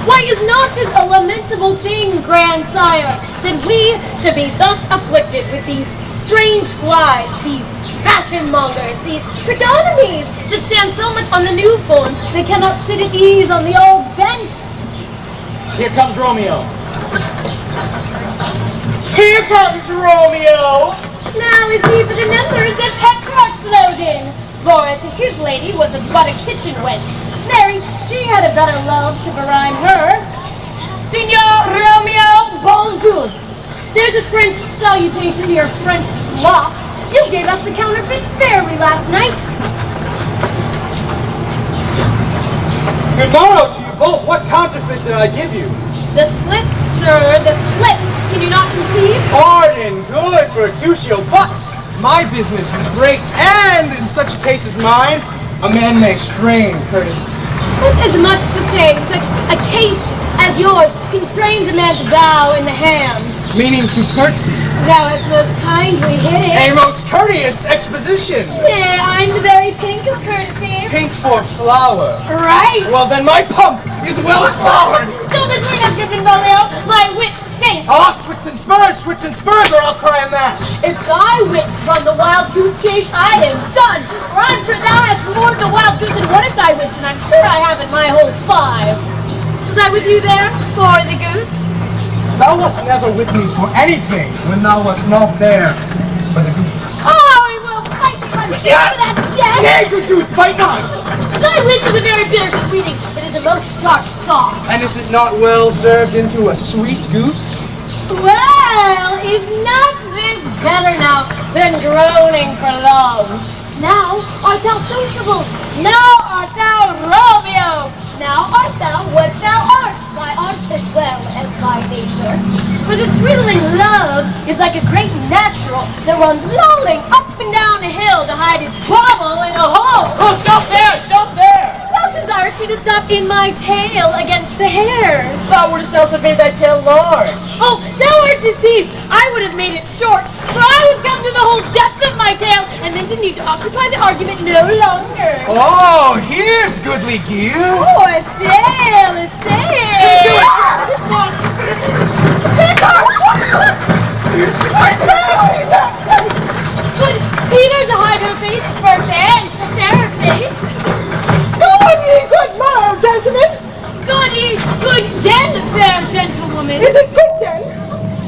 Why is not this a lamentable thing, grandsire, that we should be thus afflicted with these strange flies, these fashion mongers, these predominates that stand so much on the new form they cannot sit at ease on the old bench? Here comes Romeo. Here comes Romeo. Now is he but the numbers that Petrarch flowed in. Laura to his lady was but a kitchen wench. Mary, she had a better love to berhyme her. Signor Romeo, bonjour. There's a French salutation to your French sloth. You gave us the counterfeit fairly last night. Good morrow to you both. What counterfeit did I give you? The slip, sir, the slip. Can you not conceive? Pardon, good, Mercutio, but my business was great, and in such a case as mine, a man may strain courtesy. That's as much to say such a case as yours constrains a man to bow in the hams. Meaning to curtsy. Thou hast most kindly hit it. A most courteous exposition. Nay, I'm the very pink of courtesy. Pink for flower. Right. Well, then my pump is well flowered. Don't between us, Griffin Romeo. My wits faint. Ah, swits and spurs, or I'll cry a match. If thy wits run the wild goose chase, I am done. For I'm sure thou hast more the wild goose than one of thy wits, and I'm sure I haven't my whole 5. Was I with you there for the goose? Thou wast never with me for anything when thou wast not there for the goose. Oh, I will fight the country for that death. Yea, good goose, bite not. Thy wit is a very bitter sweeting. It is a most sharp sauce. And is it not well served into a sweet goose? Well, is not this better now than groaning for love? Now art thou sociable. Now art thou Romeo. Now art thou what thou art. Thy art as well as thy nature. For this thrilling love is like a great natural that runs lolling up and down a hill to hide its grovel in a hole. Oh, stop there! Stop there! Thou desirest me to stop in my tail against the hair. Thou wouldst also made thy tail large. Oh, thou art deceived. I would have made it short, for I would come to the whole depth of my tail, and then to need to occupy the argument no longer. Oh, here's goodly gear. Oh, a sail, a sail. Good Peter to hide her face, first and prepare her face. Good ye, good morrow, gentlemen. Good den, fair gentlewoman. Is it good then?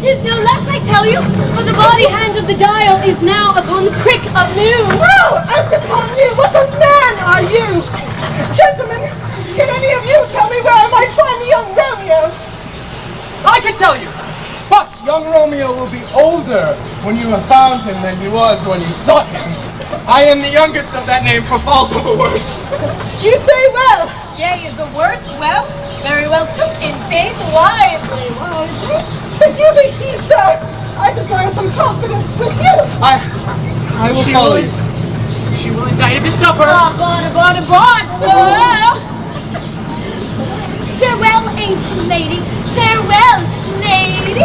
'Tis no less, I tell you, for the body hand of the dial is now upon the prick of noon. Well, out upon you, what a man are you! Gentlemen, can any of you tell me where I might find the young Romeo? I can tell you, but young Romeo will be older when you have found him than he was when you sought him. I am the youngest of that name for fault of a worse. You say well. Yea, is the worst well? Very well took in faith, wisely. Forgive me, sir. I desire some confidence with you. I will follow you. She will indict him to supper. Bon, sir. Farewell, ancient lady. Farewell, lady.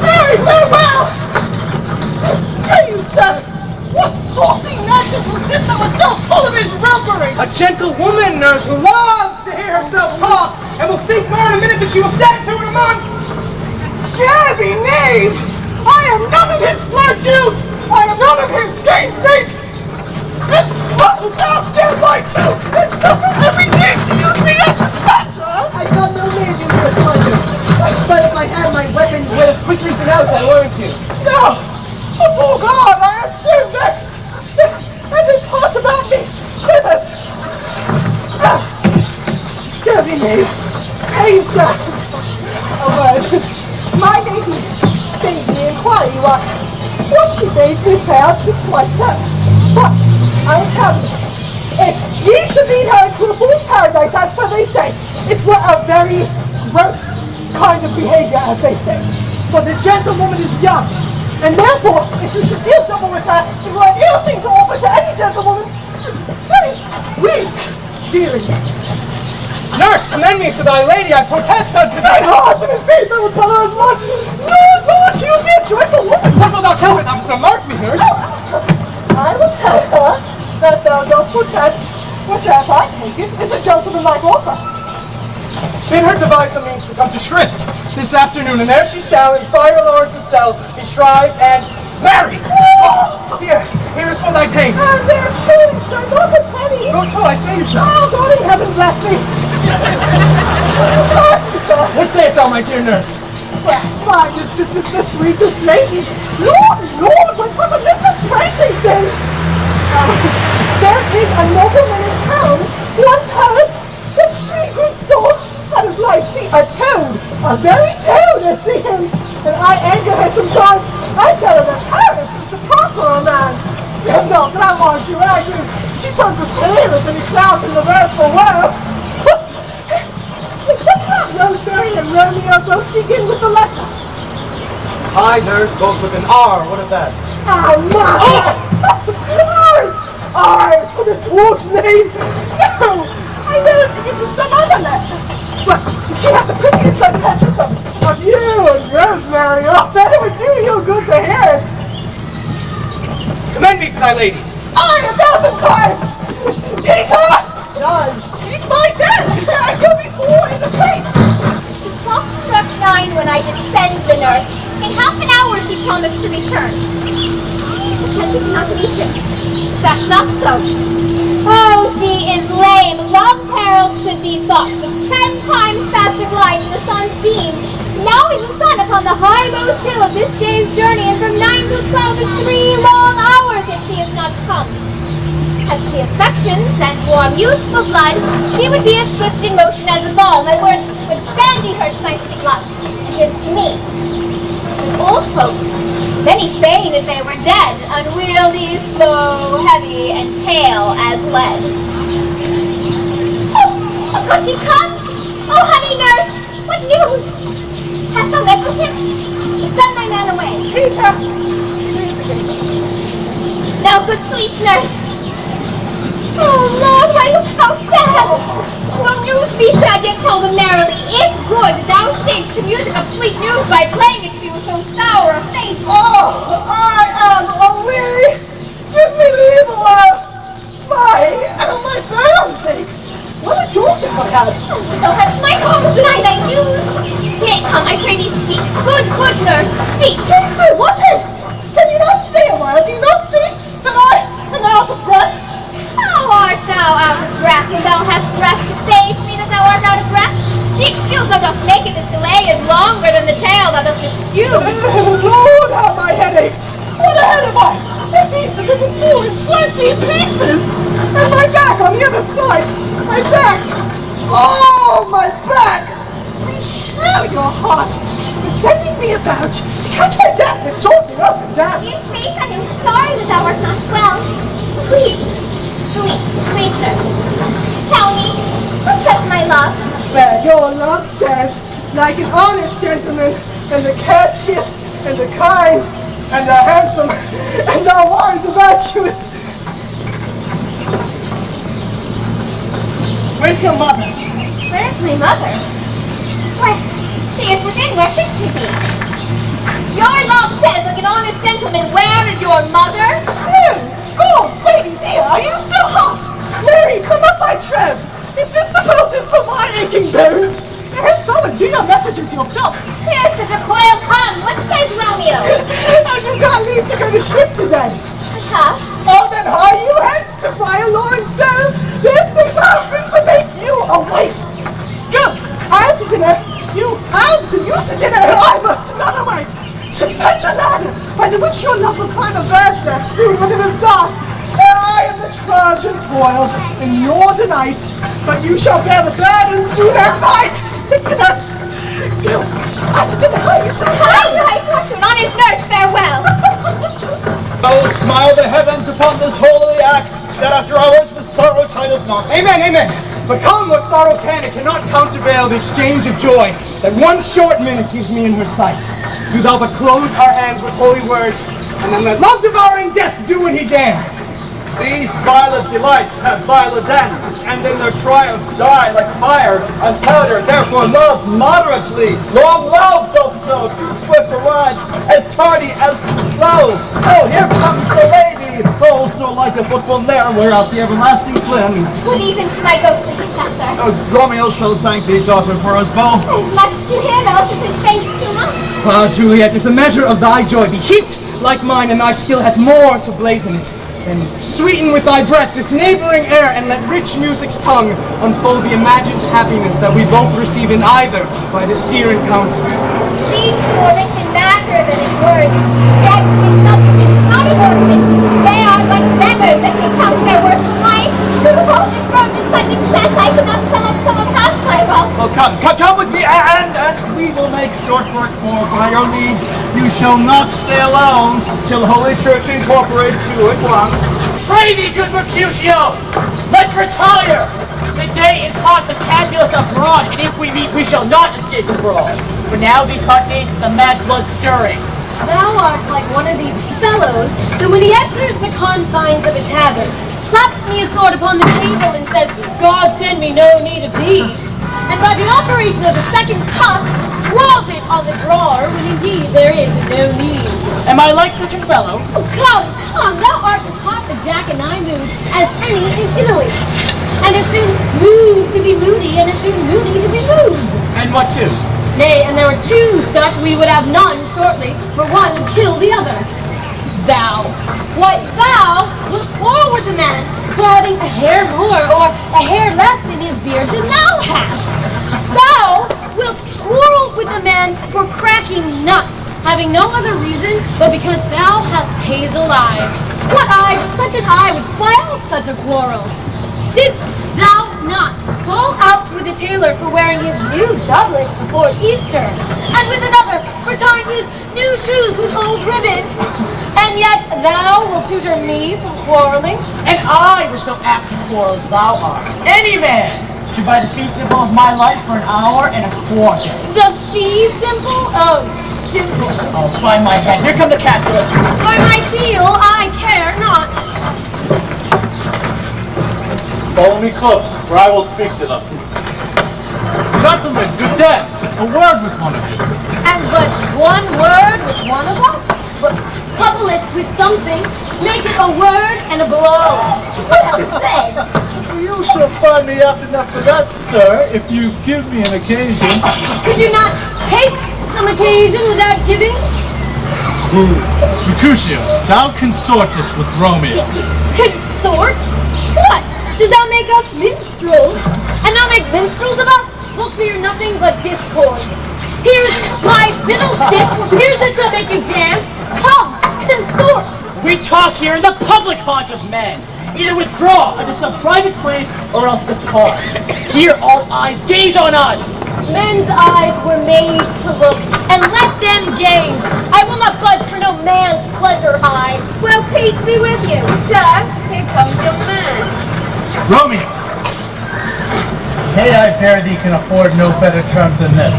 Very farewell. Pray you, sir. What saucy magic was this that was so full of his roguery? A gentle woman, nurse, who loves to hear herself talk, and will speak more in a minute than she will stand to in a month. Gabby knave! I am none of his flirtils! I am none of his gainsakes! And mustn't thou stand by too, and suffer every knave to use me as a spatula? I saw no man in your pleasure. But if I had my weapon, would have quickly been out, I warrant you. No! Before God, I am still vexed! Every part about me quivers! serving me. Hey, sir. A word. My lady made the inquiry what she bade me say I'd keep to myself. But I will tell you, if ye should lead her into a fool's paradise, as per they say, it were a very gross kind of behavior, as they say. For the gentlewoman is young, and therefore, if you should deal double with her, it were an ill thing to offer to any gentlewoman. It's very weak, dearie. Nurse, commend me to thy lady, I protest unto My thee. heart and in faith I will tell her as much. Lord, she will be a joyful woman. What wilt thou tell her? Thou dost not mark me, nurse. I will tell her that thou dost protest, which as I take it, is a gentlemanlike offer. Bid her devise a means to come to shrift this afternoon, and there she shall, in Friar Lawrence's cell, be shrived and married. Here is for thy pains. I'm there truly, sir, not a penny. Go to, I say you shall. Oh, God in heaven bless me. What sayest thou, my dear nurse? Well, my mistress is the sweetest lady. Lord, when 'twas a little prating thing. There is a nobleman in town, one Paris, that she, good soul, had his life see a toad, a very toad, I see him. And I anger her sometimes. I tell her that Paris is the proper man. No, but I want you, and I do. She turns as clear as any cloud in the veritable world. What's up, Rosemary and Romeo both begin with the letter? Hi, nurse, both with an R. What of that? Oh, my! Ours for the dwarf's name! No! I know it begins with some other letter! But she had the prettiest intentions of you and Rosemary! Oh, that it would do you good to hear it! Commend me to thy lady. Aye, 1,000 times! Peter! John, take my death! I go before in the face! The clock struck 9 when I did send the nurse. In half an hour she promised to return. Pretend she cannot meet him. That's not so. Oh, she is lame. Love's herald should be thought, which 10 times faster glides in the sun's beams. Now is the sun upon the highmost hill of this day's journey, and from 9 till 12 is 3 long hours if he has not come. Had she affections and warm youthful blood, she would be as swift in motion as a ball. My words would bandy her to my sweet love, and his to me. And old folks, many feign as they were dead, unwieldy, slow, heavy, and pale as lead. Oh, good she comes! Oh, honey nurse, what news? Hast thou met with him? Send my man away. Peter! Now, good sweet nurse. Oh, Lord, why look so sad? No news be sad, yet tell them merrily. It's good, thou shakes the music of sweet news by playing it to you so sour a face. Oh, I am aweary! Give me leave a while! Fie, and my bound's sake! What a jolt have I had! Thou hast my home deny thy news. Nay, come, I pray thee speak. Good nurse, speak. Casey, what haste? Can you not stay a while? Do you not see that I am out of breath? How art thou out of breath, when thou hast breath to say to me that thou art out of breath? The excuse thou dost make in this delay is longer than the tale thou dost excuse. Lord, how my head aches! What a head have I! It beats as if it flew in 20 pieces! And my back on the other side! My back! Oh, my back! Beshrew your heart! For sending me about to catch my death and jolting up and down! In faith, I am sorry that thou art not well. Sweet nurse. Tell me, what says my love? Well, your love says, like an honest gentleman, and the courteous, and the kind, and the handsome, and the wise and virtuous. Where's your mother? Where's my mother? Why, she is within. Where should she be? Your love says, like an honest gentleman, where is your mother? Gods, lady dear, are you so hot? Mary, come up, I tread. Is this the poultice for my aching bones? If so, and do your messages yourself. Here's such a coil come. What says Romeo? And you got leave to go to shrift today. Huh? Oh, then hie you hence to Friar Lawrence cell. There's things I've been to make you a wife. Go, I'll to dinner. I'll to you to dinner, and I must another way. To fetch a ladder, by the which your love will climb a bird's nest soon when it is dark. And I am the Trojan's foil, and your delight but you shall bear the burden soon and might. High fortune, on his nurse, farewell. Oh, smile the heavens upon this holy act, that after hours with sorrow chideth not. Amen, amen. But come what sorrow can, it cannot countervail the exchange of joy that one short minute gives me in her sight. Do thou but close our hands with holy words, and then let love-devouring death do what he dare. These violent delights have violent ends, and in their triumph die like fire and powder. Therefore love moderately. Long love doth so, too swift arrives, as tardy as slow. Oh, here comes the lady! Oh, so light a foot will ne'er wear out the everlasting flames. Good even to my ghostly confessor. Oh, Romeo shall thank thee, daughter, for us both. As much to him else as his face too much. Ah, Juliet, if the measure of thy joy be heaped like mine, and thy skill hath more to blazon it, then sweeten with thy breath this neighboring air, and let rich music's tongue unfold the imagined happiness that we both receive in either by this dear encounter. Speech more rich in matter than in words. Yet his substance, not of ornament. They are but feathers that can count their worth in life. Who hold this road to such excess, I cannot sum up some of half my wealth. Oh, come with me, and we will make short work, for by your leave you shall not stay alone till Holy Church incorporate to it one. Pray thee, good Mercutio! Let's retire! The day is hot, the fabulous abroad, and if we meet, we shall not escape abroad. For now, these hot days is the mad blood stirring. Thou art like one of these fellows that when he enters the confines of a tavern, claps me a sword upon the table and says, God send me no need of thee. And by the operation of the second cup, draws it on the drawer when indeed there is no need. Am I like such a fellow? Oh, come, thou art as hot a Jack and I mood as any in Italy. And as soon moved to be moody, and as soon moody to be moved. And what too? Nay, and there were two such, we would have none shortly, for one would kill the other. Thou, why thou wilt quarrel with a man for having a hair more or a hair less in his beard than thou hast. Thou wilt quarrel with a man for cracking nuts, having no other reason but because thou hast hazel eyes. What eye but such an eye would spoil such a quarrel? Didst thou not fall out with a tailor for wearing his new doublet before Easter, and with another for tying his new shoes with old ribbon? And yet thou wilt tutor me for quarreling? And I was so apt to quarrel as thou art. Any man should buy the fee simple of my life for an hour and a quarter. The fee simple? Oh, simple. Oh, by my head. Here come the Capulets. For my feel, I care not. Follow me close, for I will speak to them. Gentlemen, good day. A word with one of you. And but one word with one of us? But couple it with something, make it a word and a blow. Well said. You shall find me apt enough for that, sir, if you give me an occasion. Could you not take some occasion without giving? Mercutio, thou consortest with Romeo. Consort? What? Does thou make us minstrels? And thou make minstrels of us? We'll clear nothing but discords. Here's my fiddlestick, here's it to make you dance. Come, consort. We talk here in the public haunt of men. Either withdraw into some private place or else depart. Here all eyes gaze on us. Men's eyes were made to look, and let them gaze. I will not budge for no man's pleasure eye. Well, peace be with you, sir. Here comes your man. Romeo! Hey, I fear thee can afford no better terms than this.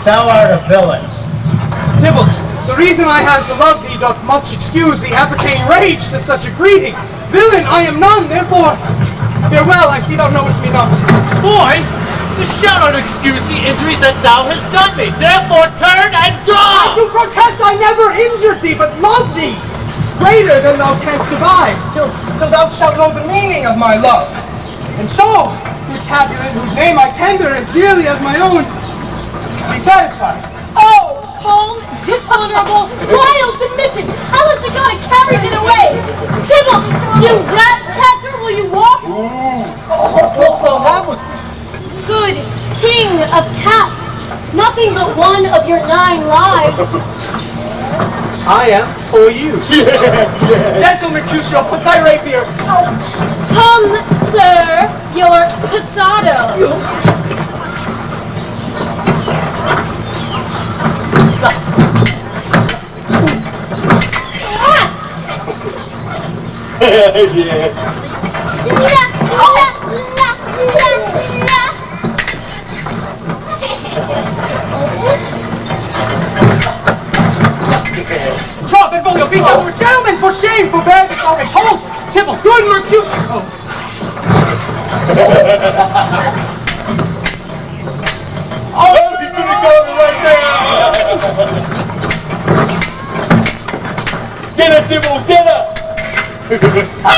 Thou art a villain. Tybalt, the reason I have to love thee doth much excuse the appertaining rage to such a greeting. Villain, I am none, therefore, farewell, I see thou knowest me not. Boy, this shall not excuse the injuries that thou hast done me. Therefore, turn and I go! do protest I never injured thee, but love thee, greater than thou canst devise, till thou shalt know the meaning of my love. And so, good Capulet, whose name I tender as dearly as my own, be satisfied. Oh, calm, dishonorable, vile submission! How has the god carried it away? Tybalt, you rat catcher, will you walk? What's thou have with me? Good king of cats, nothing but one of your 9 lives. I am for you. Gentle Mercutio, put thy rapier. Come, sir, your passado. Yeah. Drop and Volio, beat down the gentlemen for shame, for bad the outrage. Hold! Tibble, good Mercutio! Oh, he's gonna go right now! Get her, Tibble, get her! Oh!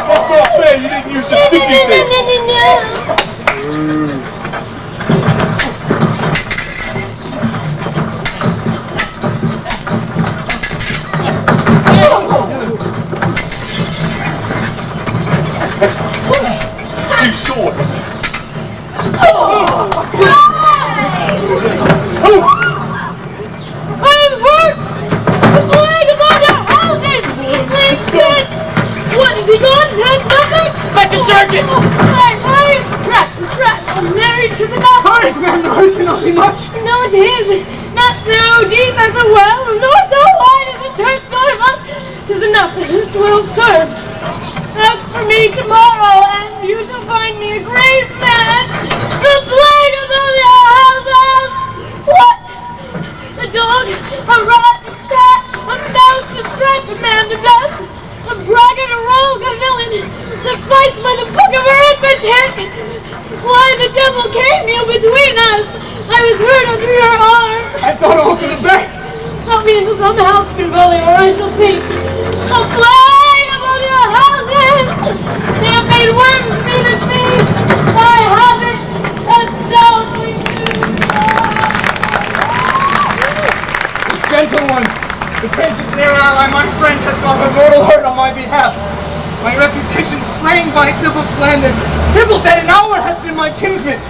That's not fair, you didn't use the sticky thing! Too short. I'm hurt! The flag above the houses! Flame's dead! What, is he gone? Has nothing? Fetch a surgeon! Hey, scratch! I'm married to the doctor! Hurry, man, the hurt cannot be much! No, it is! Not so deep as a well, nor so wide as a church door, but 'tis enough, 'twill serve. Ask for me tomorrow, and you shall find me a great man! The plague of all your houses! What? A dog, a rat, a cat, a mouse was scratch a man to death! A braggart, a rogue, a villain, that fights by the book of arithmetic! Why, the devil came you between us! I was hurt under your arm! I thought all for the best! Help me into some house, Convolio, or I shall faint! A plague upon your houses! They have made worms meat at me! I have it, and so we do! This gentle one, the prince is near ally, my friend has got a mortal hurt on my behalf. My reputation slain by Tybalt's land, and Tybalt that an hour hath been my kinsman.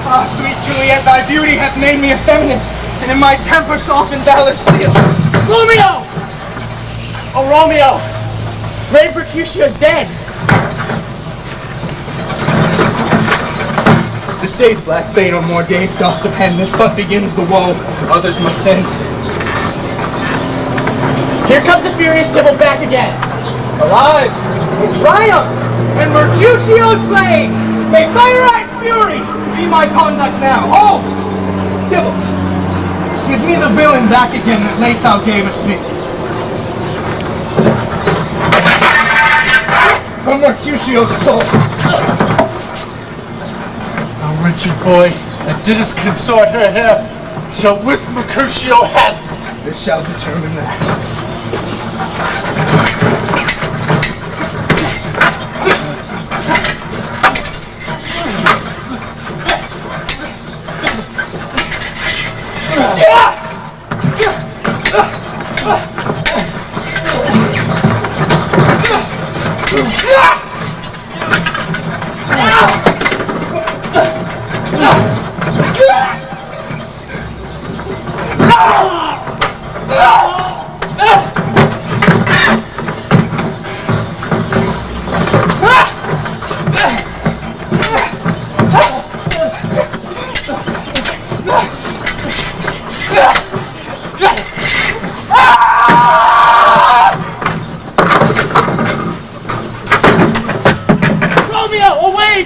Ah, sweet Juliet, thy beauty hath made me effeminate, and in my temper softened valor steel. Romeo! Oh, Romeo! Brave Mercutio's dead. This day's black fate on more days doth depend. This but begins the woe, others must end. Here comes the furious Tybalt back again. Alive, in triumph, and Mercutio slain! May fire-eyed fury be my conduct now! Halt! Tybalt, give me the villain back again that late thou gavest me. From Mercutio's soul. Thou wretched boy, that didst consort her hair, shall with Mercutio hence. This shall determine that.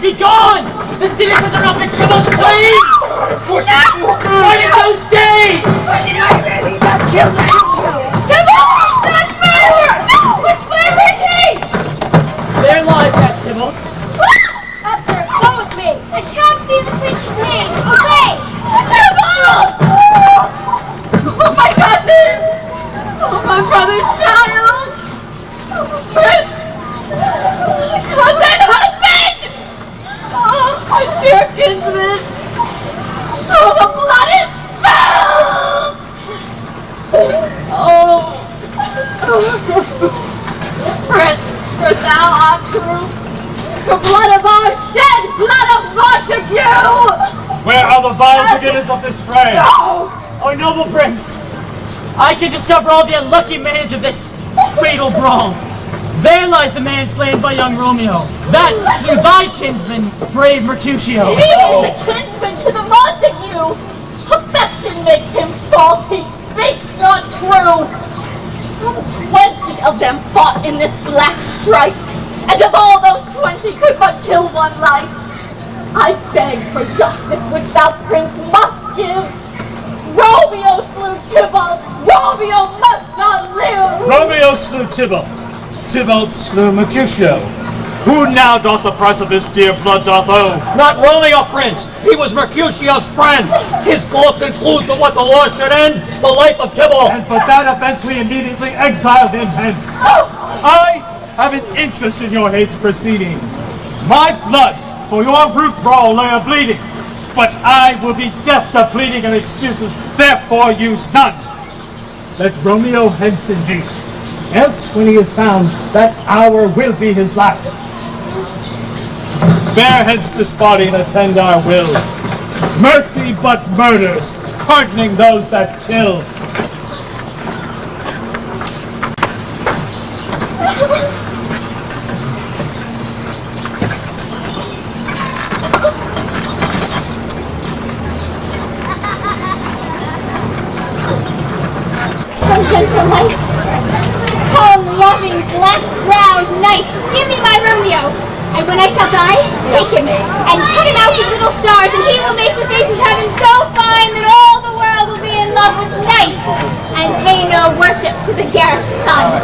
Be gone! The citizens are up in Tybalt's slain! Why did you stay? Kill Mercutio! Tybalt! That's murder! No! It's murder he! There lies that Tybalt. Up, sir, go with me! The child be the prince's name! Obey! Tybalt! Oh, my cousin! Oh, my brother's child! Prince! Cousin, husband! Oh, my dear kinsman! Oh, the blood is spilled! Oh! Prince, for thou art true! The blood of our shed blood of Montague! Where are the vile beginners of this fray? No! Oh, noble prince! I can discover all the unlucky manage of this fatal brawl. There lies the man slain by young Romeo. That slew thy kinsman, brave Mercutio. He is a kinsman to the Montague! Affection makes him false, he speaks not true! Some 20 20 of them fought in this black strife, and of all those 20 could but kill one life. I beg for justice which thou, prince, must give. Romeo slew Tybalt. Romeo must not live. Romeo slew Tybalt. Tybalt slew Mercutio. Who now doth the price of this dear blood doth owe? Not Romeo, Prince! He was Mercutio's friend! His fault concludes but what the law should end, the life of Tybalt! And for that offense we immediately exiled him hence. I have an interest in your hate's proceeding. My blood for your root brawl lay a bleeding, but I will be deaf to pleading and excuses, therefore use none. Let Romeo hence in haste, else when he is found, that hour will be his last. Bear hence this body and attend our will. Mercy but murders, pardoning those that kill. Gentle knight, oh loving black-browed knight, give me my Romeo, and when I shall die, take him and cut him out with little stars, and he will make the face of heaven so fine that all the world will be in love with night and pay no worship to the garish sun.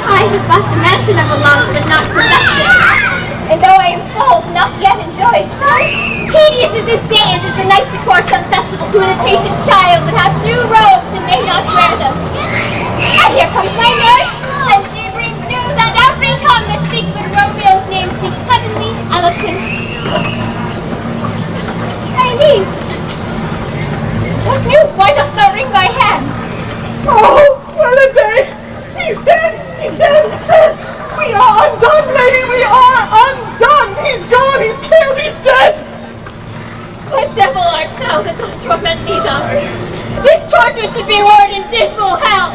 I have bought the mansion of a love but not possessed it, and though I am sold, not yet enjoyed. So tedious is this day as is the night before some festival to an impatient child that hath new robes and may not wear them. And here comes my nurse, and she brings news, and every tongue that speaks but Romeo's name speaks heavenly eloquence. I leave. What news? Why dost thou wring thy hands? Oh, well a day! He's dead! He's dead! He's dead! We are undone, lady! We are undone! He's gone! He's killed! He's dead! What devil art thou that dost torment me thus? This torture should be roared in dismal hell!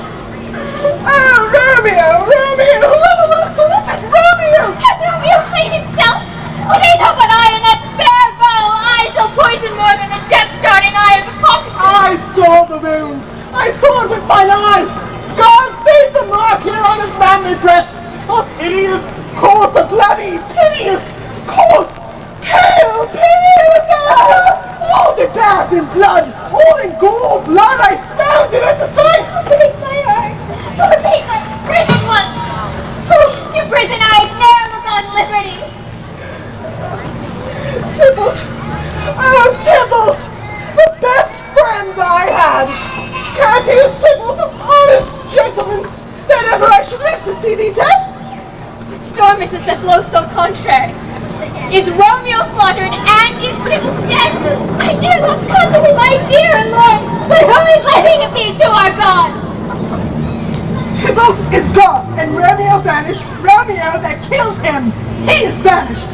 Oh, Romeo! Romeo! Whoever would have thought it? Romeo! Has Romeo slain himself? Seize up an eye and that bare bow! I shall poison more than the death-darting eye of the poppy! I saw the wounds! I saw it with mine eyes! God save the mark here on his manly breast! A piteous course of bloody, piteous course! Hail, piteous ashes! All debathed in blood, all in gore blood, I spout it at the sight! Break my heart! Forbade my prison once! To prison eyes ne'er look on liberty! Tybalt! Oh, Tybalt! The best friend I had! Courteous Tybalt, honest gentleman, that ever I should live to see thee dead! What storm is this that blows so contrary? Is Romeo slaughtered and is Tybalt dead? My dear loved cousin and my dear lord, but who is living if these two are gone? Tybalt is gone, and Romeo vanished. Romeo that killed him, he is vanished.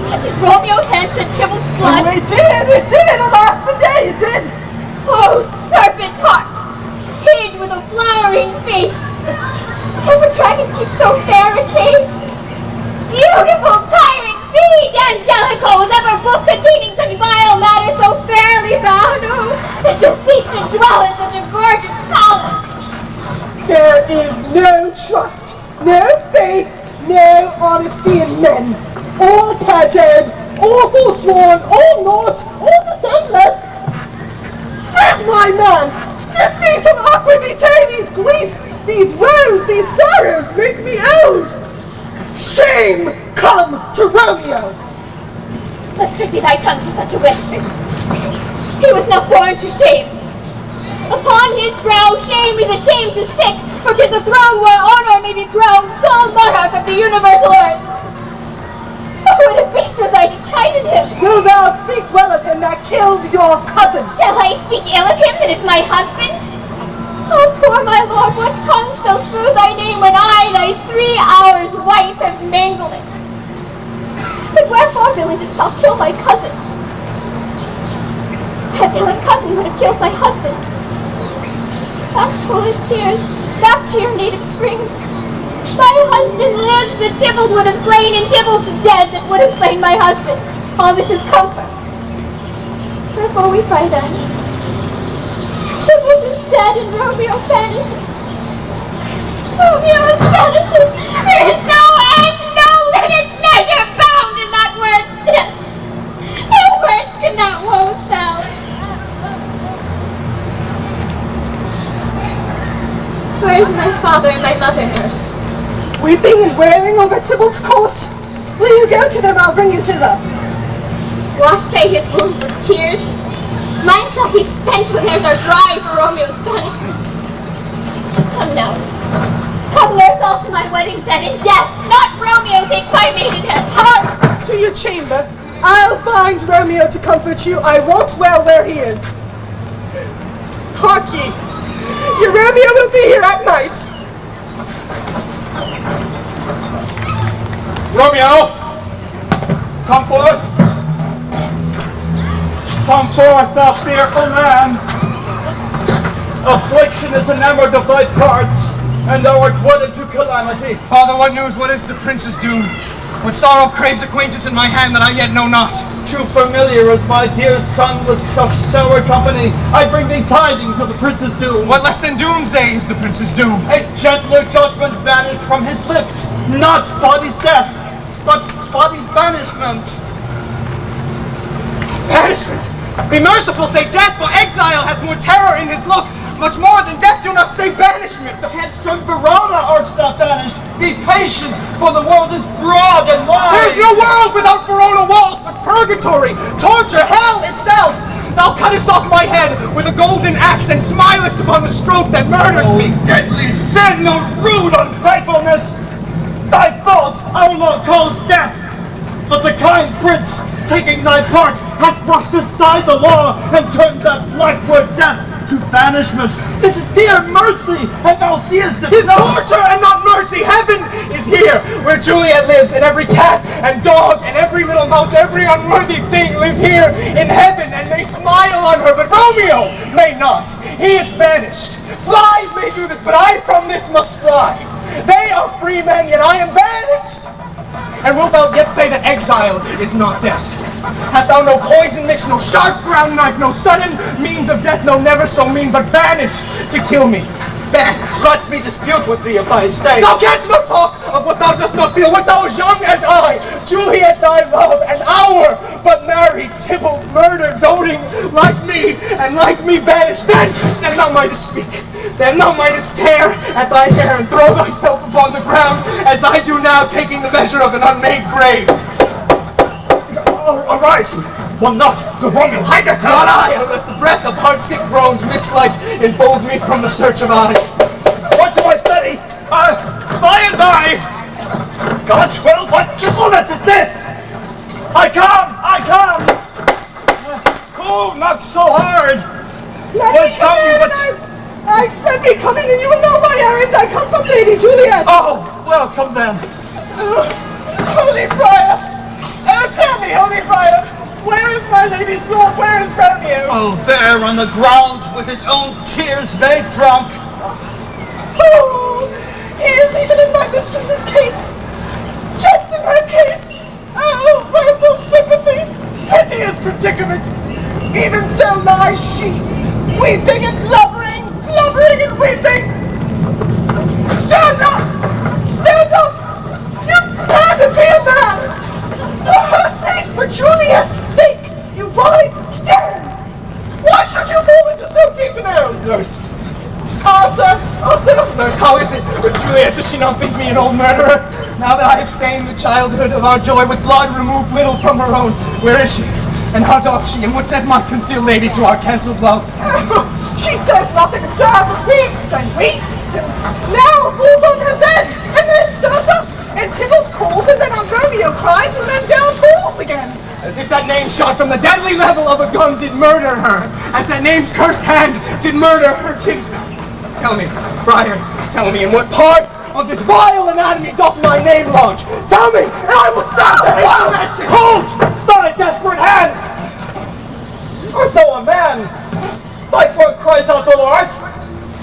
What, did Romeo's hand shed Tybalt's blood? Oh, it did, alas the day, it did. Oh, serpent heart, hid with a flowering face, did ever dragon keep so fair a cave? Beautiful tyrant being, Angelico, was ever book containing such vile matter so fairly bound? Oh, the deceit should dwell in such a gorgeous palace. There is no trust, no faith, no honesty in men. All perjured, all forsworn, all naught, all dissemblers. Where's my man? Let me some aquavitae, these griefs, these woes, these sorrows make me old. Shame come to Romeo. Blessed be thy tongue for such a wish. He was not born to shame. Upon his brow shame is ashamed to sit, for 'tis a throne where honor may be crowned, sole monarch of the universal earth. Oh, what a beast was I to chide at him! Will thou speak well of him that killed your cousin? Shall I speak ill of him that is my husband? Oh, poor my lord, what tongue shall smooth thy name when I, thy 3 hours' wife, have mangled it? But wherefore, villain, didst thou kill my cousin? That villain cousin would have killed my husband. Back, foolish tears, back to your native springs. My husband lives that Tybalt would have slain, and Tybalt's dead that would have slain my husband. All this is comfort. Wherefore we cry then. Tybalt is dead and Romeo vanished. Romeo is banished. There is no end, no limit, measure bound in that word's depth. No words can that woe sound. Where is my father and my mother, nurse? Weeping and wailing over Tybalt's corse. Will you go to them? I'll bring you thither. Wash they his wounds with tears. Mine shall be spent when theirs are dry for Romeo's banishment. Come now. Come, nurse, all to my wedding bed in death. Not Romeo take my maiden head. Hark to your chamber. I'll find Romeo to comfort you. I wot well where he is. Hark ye. Your Romeo will be here at night. Romeo! Come forth! Come forth, thou fearful man! Affliction is enamored of thy parts, and thou art wedded to calamity. Father, what news? What is the prince's doom? What sorrow craves acquaintance in my hand that I yet know not? Too familiar as my dear son with such sour company, I bring thee tidings of the prince's doom. What less than doomsday is the prince's doom? A gentler judgment vanished from his lips, not body's death, but body's banishment. Banishment! Be merciful, say death, for exile hath more terror in his look. Much more than death, do not say banishment. Hence from Verona art thou banished. Be patient, for the world is broad and wide. There is no world without Verona walls, but purgatory, torture, hell itself. Thou cuttest off my head with a golden axe and smilest upon the stroke that murders me. Deadly sin, no rude unfaithfulness. Thy fault our Lord calls death, but the kind prince, taking thy part, hath brushed aside the law and turned that life were death to banishment. This is dear mercy, and thou seest it. 'Tis torture and not mercy. Heaven is here, where Juliet lives, and every cat and dog and every little mouse, every unworthy thing live here in heaven, and they smile on her. But Romeo may not. He is banished. Flies may do this, but I from this must fly. They are free men, yet I am banished. And wilt thou yet say that exile is not death? Hast thou no poison mixed, no sharp ground knife, no sudden means of death, no never so mean, but banished to kill me? Let me dispute with thee of thy estate. Thou canst not talk of what thou dost not feel. When thou as young as I, Juliet thy love, an hour, but married, Tybalt murdered, doting like me, and like me banished. Then thou mightest speak. Then thou mightest tear at thy hair and throw thyself upon the ground, as I do now, taking the measure of an unmade grave. Arise! One not, good Romeo, hide yourself! Not I, unless the breath of heart-sick groans mist-like enfolds me from the search of eyes. What to my study? By and by! God's will, what simpleness is this? I come! Oh, not so hard! What's coming? Let me come in, and you will know my errand. I come from Lady Juliet. Oh, welcome then. Holy Friar! Oh, tell me, Holy Friar, where is my lady's lord? Where is Romeo? Oh, there on the ground with his own tears made drunk. Oh, he is even in my mistress's case. Just in her case. Oh, woeful sympathy, piteous predicament. Even so lies she, weeping and blubbering and weeping. Stand up! Stand up! You stand and be a man! For her sake, for Juliet's sake, you rise and stand! Why should you fall into so deep an error? Nurse. Arthur! Nurse, how is it with Juliet? Does she not think me an old murderer? Now that I have stained the childhood of our joy with blood, removed little from her own, where is she? And how doth she? And what says my concealed lady to our cancelled love? She says nothing, sir, but weeps and weeps, and now falls on her bed, and then starts up, and Tybalt calls, and then Romeo cries, and then down falls again. As if that name shot from the deadly level of a gun did murder her, as that name's cursed hand did murder her kinsman. Tell me, Friar, tell me, in what part of this vile anatomy doth my name lodge? Tell me, and I will stop the hateful action! Hold thy desperate hand! Art thou a man? Thy throat cries out the Lord,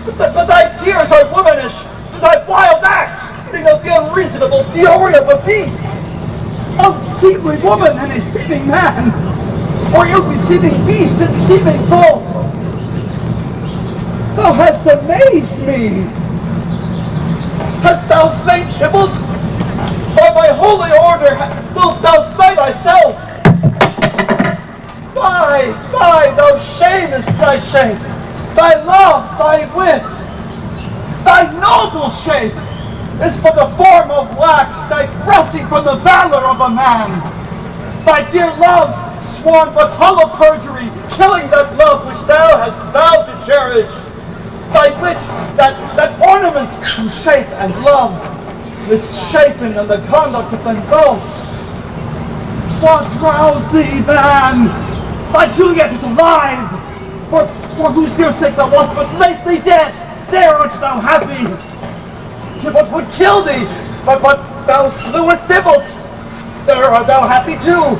but thy tears are womanish, thy wild acts signal the unreasonable fury of a beast. Unseemly woman and a seeming man, or ill-beseeming beast and seeming bull. Thou hast amazed me. Hast thou slain Tybalt? By my holy order wilt thou slay thyself? Fie, thou shamest thy shape, thy love, thy wit, thy noble shape is but a form of wax digressing from the valor of a man. Thy dear love sworn but hollow perjury, killing that love which thou hast vowed to cherish. Thy wit, that ornament to shape and love, misshapen in the conduct of them both. What rouse thee, man? Thy Juliet is alive, for whose dear sake thou wast but lately dead. There art thou happy. Tybalt would kill thee, but thou slewest Tybalt. There art thou happy too.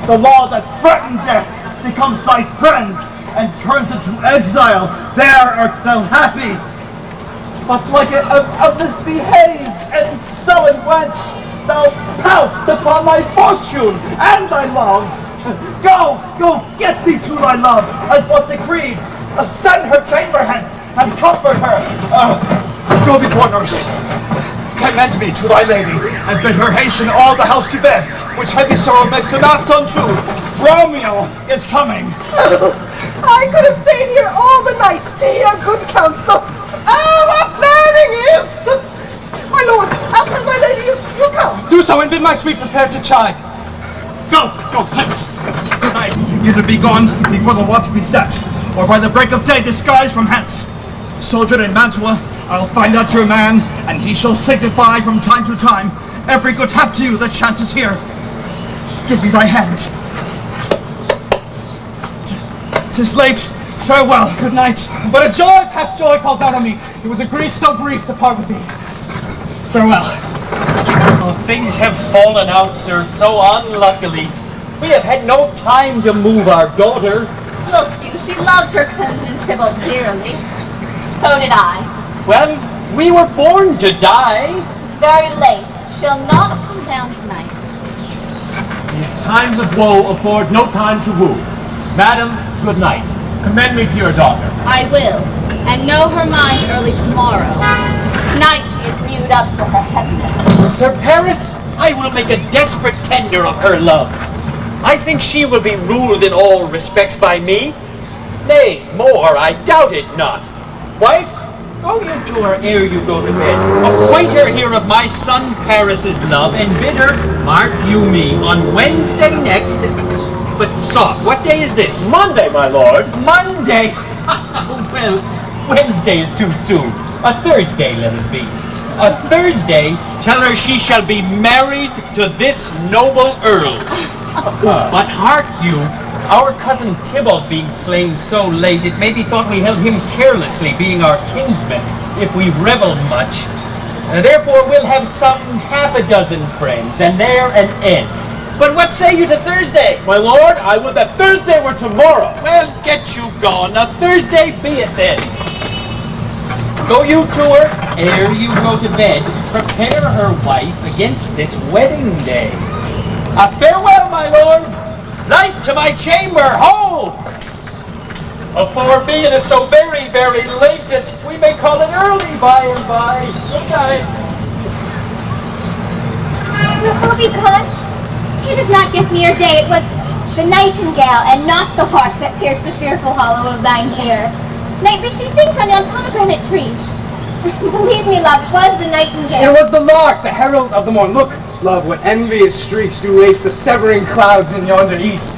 The law that threatened death becomes thy friend and turns into exile. There art thou happy. But like a misbehaved and sullen wench, thou pounced upon thy fortune and thy love. Go, get thee to thy love, as was decreed. Ascend her chamber hence, and comfort her. Go before nurse. Commend me to thy lady, and bid her hasten all the house to bed, which heavy sorrow makes them act unto. Romeo is coming. I could have stayed here all the night to hear good counsel. Oh, what planning is! My lord, after my lady, you come. Do so and bid my suite prepare to chide. Go, hence. Good night. Either be gone before the watch be set, or by the break of day disguised from hence. Soldier in Mantua, I'll find out your man, and he shall signify from time to time every good hap to you that chances here. Give me thy hand. 'Tis late. Farewell. Good night. But a joy past joy calls out on me. It was a grief so brief to part with thee. Farewell. Oh, things have fallen out, sir, so unluckily. We have had no time to move our daughter. Look you, she loved her cousin Tybalt dearly. So did I. Well, we were born to die. It's very late. She'll not come down tonight. These times of woe afford no time to woo. Madam, good night. Commend me to your daughter. I will, and know her mind early tomorrow. Tonight she is mewed up to her heaviness. Sir Paris, I will make a desperate tender of her love. I think she will be ruled in all respects by me. Nay, more, I doubt it not. Wife, go you to her ere you go to bed. Acquaint her here of my son Paris's love, and bid her, mark you me, on Wednesday next. But soft, what day is this? Monday, my lord. Monday? Well, Wednesday is too soon. A Thursday let it be. A Thursday, tell her she shall be married to this noble earl. But hark you, our cousin Tybalt being slain so late, it may be thought we held him carelessly, being our kinsman, if we revel much. Therefore we'll have some half a dozen friends, and there an end. But what say you to Thursday? My lord, I would that Thursday were tomorrow. Well, get you gone. A Thursday be it then. Go you to her, ere you go to bed, prepare her wife against this wedding day. A farewell, my lord. Light to my chamber, ho! For me it is so very, very late that we may call it early by and by. Good night. Will be good? He does not give me your day. It was the nightingale and not the hawk that pierced the fearful hollow of thine ear. Nightly she sings on yon pomegranate tree. Believe me, love, it was the nightingale. It was the lark, the herald of the morn. Look, love, what envious streaks do race the severing clouds in yonder east.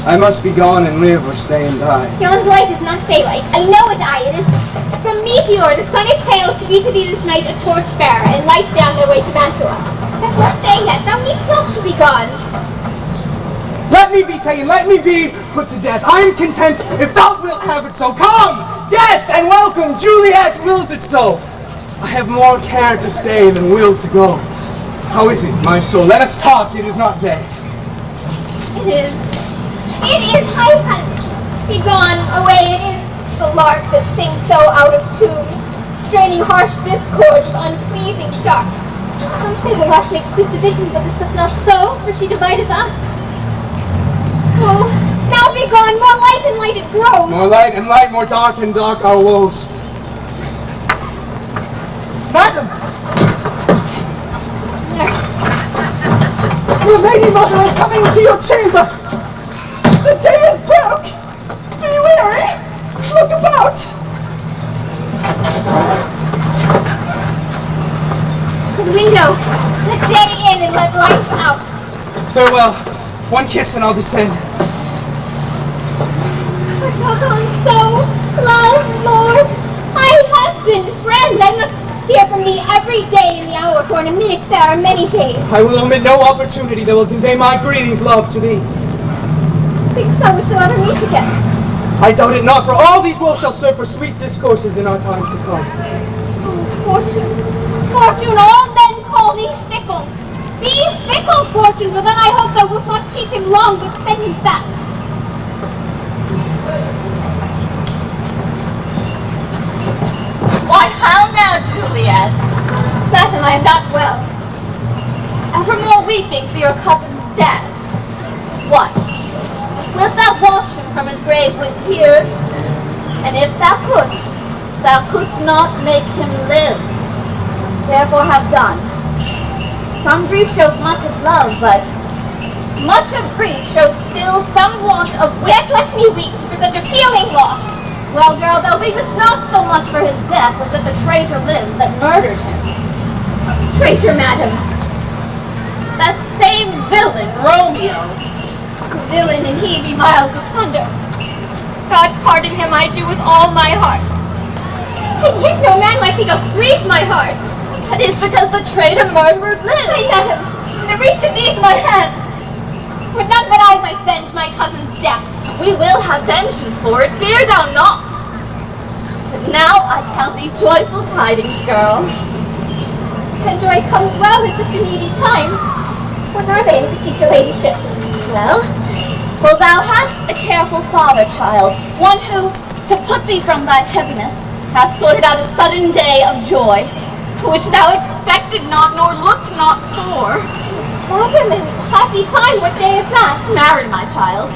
I must be gone and live or stay and die. Yon light is not daylight. I know it, it is some meteor. The sun exhales to be to thee this night a torch-bearer and light down their way to Mantua. That will stay yet. Thou needst not to be gone. Let me be taken, let me be put to death. I am content if thou wilt have it so. Come, death, and welcome. Juliet wills it so. I have more care to stay than will to go. How is it, my soul? Let us talk. It is not day. It is high hence. Be gone away. It is the lark that sings so out of tune, straining harsh discord with unpleasing sharps. Some say the lark makes sweet division, but this doth not so, for she divideth us. Oh, now be gone. More light and light it grows. More light and light, more dark and dark our woes. Madam! Nurse. Your lady mother is coming to your chamber! The day is broke! Be wary! Look about! The window. Let day in and let life out. Farewell. One kiss and I'll descend. For so love, Lord. My husband, friend, I must hear from thee every day in the hour, for in a minute there are many days. I will omit no opportunity that will convey my greetings, love, to thee. Think so we shall ever meet again. I doubt it not, for all these will shall serve for sweet discourses in our times to come. Fortune, all men call thee fickle. Be fickle, Fortune, for then I hope thou wilt not keep him long, but send him back. Why, how now, Juliet? Madam, I am not well. Evermore weeping for your cousin's death. What? Wilt thou wash him from his grave with tears? And if thou couldst not make him live. Therefore have done. Some grief shows much of love, but much of grief shows still some want of wit. Yet let me weep for such a feeling loss. Well, girl, thou weepest not so much for his death, but that the traitor lives that murdered him. Traitor, madam. That same villain, Romeo. Villain and he be miles asunder. God pardon him, I do with all my heart. And yet no man like thee doth grieve my heart. That is because the traitor murdered lives. Ay, madam, in the reach of these my hands. Would not that I might venge my cousin's death. We will have vengeance for it, fear thou not. But now I tell thee joyful tidings, girl. And joy comes well at such a needy time. What are they, I beseech your ladyship? Well, thou hast a careful father, child, one who, to put thee from thy heaviness, hath sorted out a sudden day of joy, which thou expected not nor looked not for. Madam, and happy time, what day is that? Marry, my child,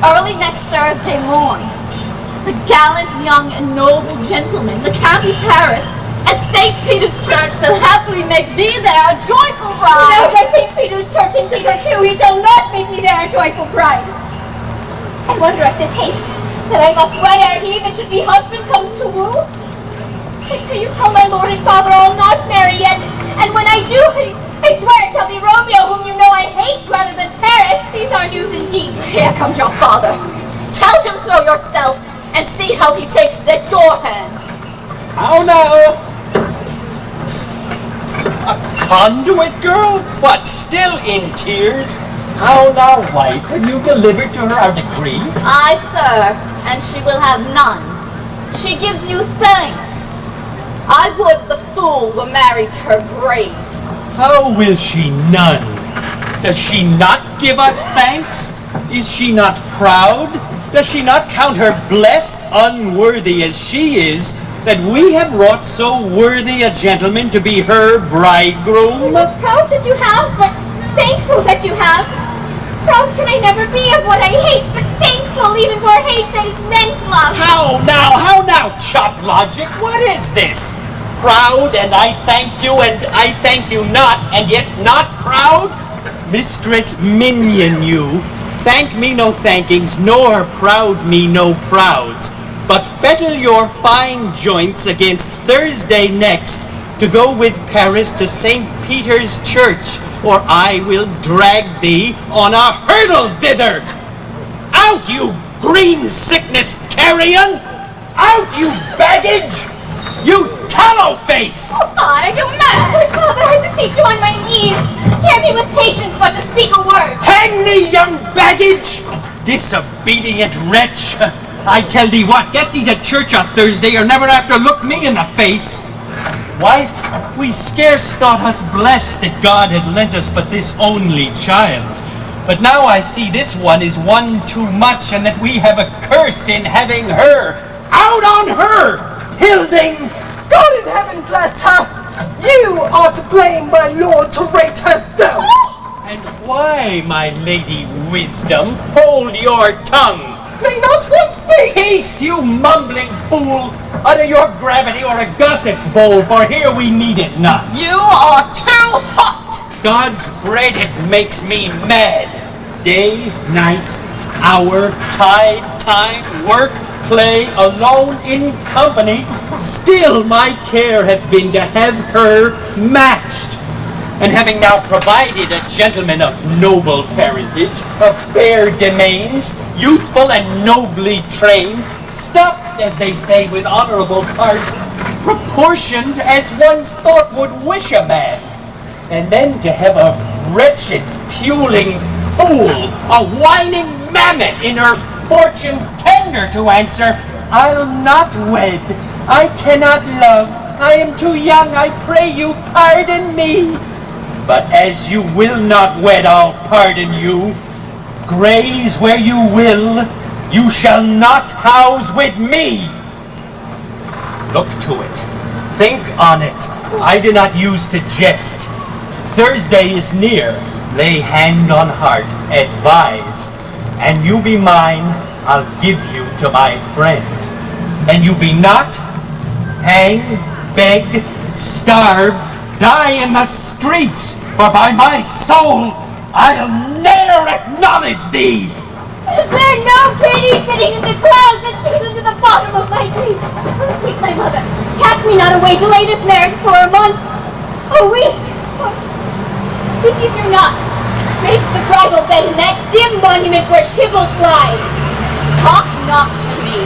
early next Thursday morn. The gallant, young, and noble gentleman, the County Paris, at St. Peter's Church shall happily make thee there a joyful bride. No, by St. Peter's Church and Peter too, he shall not make me there a joyful bride. I wonder at this haste, that I must wed ere he that should be husband comes to woo. I pray you tell my lord and father I'll not marry yet, and when I do, I swear it shall be Romeo, whom you know I hate, rather than Paris. These are news indeed. Here comes your father. Tell him so yourself, and see how he takes at your hands. How now? A conduit girl? What, still in tears? How now, wife? Have you delivered to her our decree? Aye, sir, and she will have none. She gives you thanks. I would the fool were married to her grave. How will she none? Does she not give us thanks? Is she not proud? Does she not count her blessed, unworthy as she is, that we have wrought so worthy a gentleman to be her bridegroom? Proud that you have, but thankful that you have. Proud can I never be of what I hate, but thankful even for hate that is meant love. How now, chop logic? What is this? Proud, and I thank you, and I thank you not, and yet not proud? Mistress Minion you, thank me no thankings, nor proud me no prouds, but fettle your fine joints against Thursday next to go with Paris to St. Peter's Church, or I will drag thee on a hurdle thither. Out, you green sickness carrion! Out, you baggage! You tallow face! Oh, fie, you mad! My father, I beseech you on my knees. Hear me with patience, but to speak a word. Hang me, young baggage! Disobedient wretch! I tell thee what, get thee to church on Thursday, or never after look me in the face. Wife, we scarce thought us blessed that God had lent us but this only child. But now I see this one is one too much, and that we have a curse in having her. Out on her! Hilding! God in heaven bless her! You are to blame, my lord, to rate herself! And why, my lady Wisdom? Hold your tongue! May not one speak! Peace, you mumbling fool! Either your gravity or a gossip bowl, for here we need it not. You are too hot! God's bread, it makes me mad. Day, night, hour, tide, time, work, play, alone, in company, still my care hath been to have her matched. And having now provided a gentleman of noble parentage, of fair domains, youthful and nobly trained, stuffed, as they say, with honorable parts, proportioned as one's thought would wish a man, and then to have a wretched, puling fool, a whining mammet in her fortune's tender to answer, I'll not wed, I cannot love, I am too young, I pray you pardon me. But as you will not wed, I'll pardon you. Graze where you will, you shall not house with me. Look to it. Think on it. I do not use to jest. Thursday is near. Lay hand on heart. Advise. And you be mine, I'll give you to my friend. And you be not, hang, beg, starve, die in the streets, for by my soul, I'll ne'er acknowledge thee! Is there no pretty sitting in the clouds that sees into the bottom of my grief? Oh, sweet my mother, cast me not away, delay this marriage for a month, a week. If you do not, make the bridal bed in that dim monument where Tybalt lies. Talk not to me,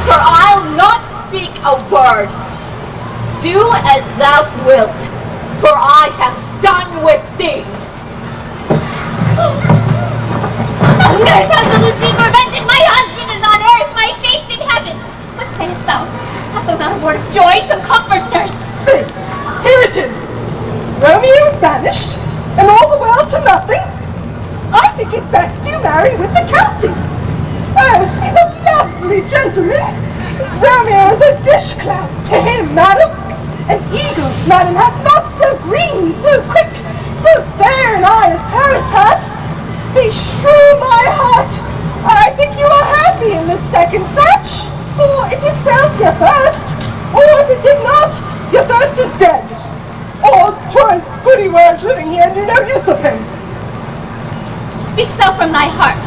for I'll not speak a word. Do as thou wilt, for I have done with thee. Oh, nurse, how shall this be prevented? My husband is on earth, my faith in heaven. What sayest thou? Hast thou not a word of joy? Some comfort, nurse. Here it is. Romeo is banished, and all the world to nothing. I think it best you marry with the county. Oh, he's a lovely gentleman. Romeo is a dish-clout to him, madam. An eagle, madam, hath not so green, so quick, so fair an eye as Paris hath. Beshrew my heart, I think you are happy in the second batch, for it excels your first, or if it did not, your first is dead. Or 'twas good he was living here and knew no use of him. Speak thou from thy heart.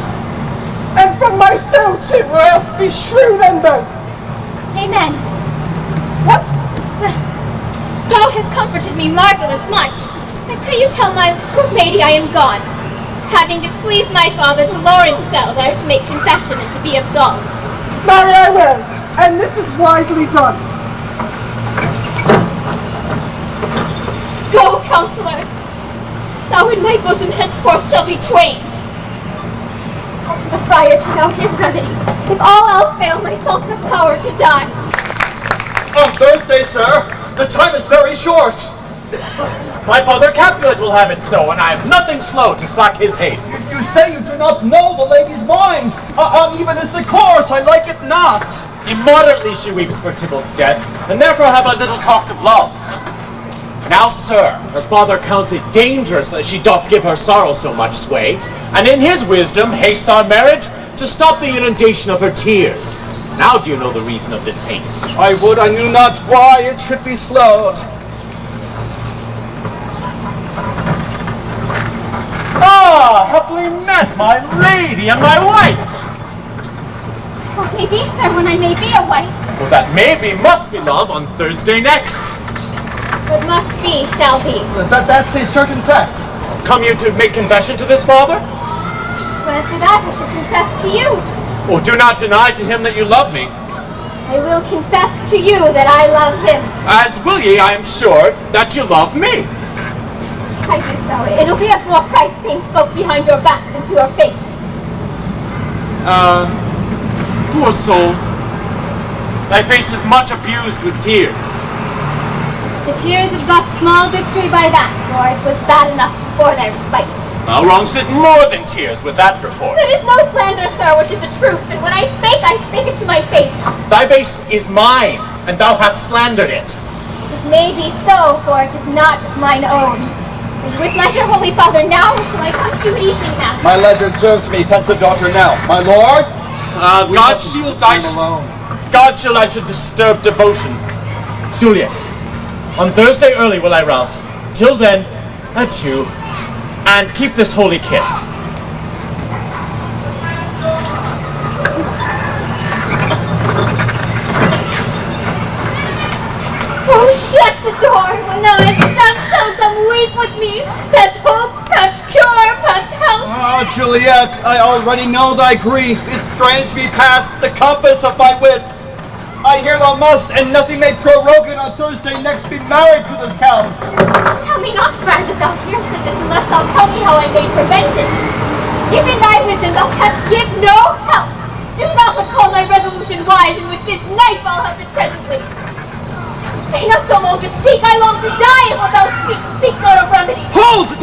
And from my soul too, or else beshrew them both. Amen. What? Thou hast comforted me marvelous much. I pray you tell my lady I am gone, having displeased my father to Lawrence cell there to make confession and to be absolved. Marry I will, and this is wisely done. Go, counselor. Thou and my bosom henceforth shall be twain. Call to the friar to know his remedy. If all else fail, myself have power to die. On Thursday, sir, the time is very short. My father Capulet will have it so, and I have nothing slow to slack his haste. You say you do not know the lady's mind. Uneven is the course, I like it not. Immoderately she weeps for Tybalt's death, and therefore have a little talked of love. Now, sir, her father counts it dangerous that she doth give her sorrow so much sway, and in his wisdom hastes our marriage to stop the inundation of her tears. Now do you know the reason of this haste? I would I knew not why it should be slowed. Ah, happily met, my lady and my wife! What may be, sir, when I may be a wife? Well, that maybe must be love on Thursday next. What must be, shall be. That's a certain text. Come you to make confession to this father? To answer that, I shall confess to you. Oh, do not deny to him that you love me. I will confess to you that I love him. As will ye, I am sure, that you love me. I do so. It'll be of more price being spoke behind your back than to your face. Poor soul. Thy face is much abused with tears. The tears had got small victory by that, for it was bad enough before their spite. Thou wrongst it more than tears with that report. It is no slander, sir, which is the truth, and when I spake it to my face. Thy face is mine, and thou hast slandered it. It may be so, for it is not mine own. And with pleasure, holy father, now shall I come to you at evening mass. My legend serves me, pensive daughter, now. My lord, God shield thy... alone. God shall I should disturb devotion. Juliet, on Thursday early will I rouse. Till then, adieu, and keep this holy kiss. Oh, shut the door when thou hast done so, come weep with me. Past hope, past cure, past help. Ah, Juliet, I already know thy grief. It strains me past the compass of my wits. I hear thou must, and nothing may prorogue it on Thursday next, be married to this count. Tell me not, friend, that thou hearest of this, unless thou tell me how I may prevent it. If in thy wisdom thou canst give no help, do thou but call my resolution wise, and with this knife I'll have it presently. Say not so long to speak, I long to die if what thou speak not of remedy. Hold!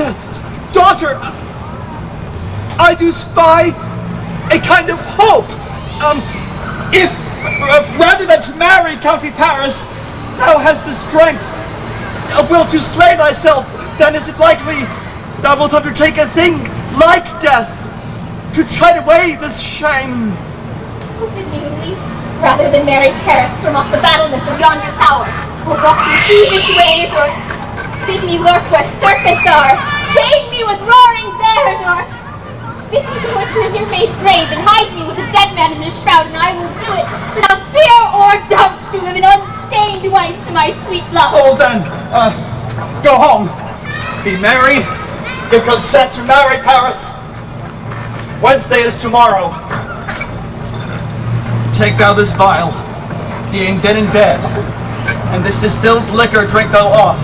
Daughter, I do spy a kind of hope. If, rather than to marry County Paris, thou hast the strength, a will to slay thyself, then is it likely thou wilt undertake a thing like death, to chide away this shame. Who bid me to leap, rather than marry Paris from off the battlements of yonder tower, or walk in thievish ways, or bid me lurk where serpents are, chain me with roaring bears, or bid me go into a new made grave and hide me with a dead man in his shroud, and I will do it without fear or doubt to live an unstained wife to my sweet love. Oh, then, go home. Be merry. Give consent to marry Paris. Wednesday is tomorrow. Take thou this vial, being then in bed, and this distilled liquor drink thou off,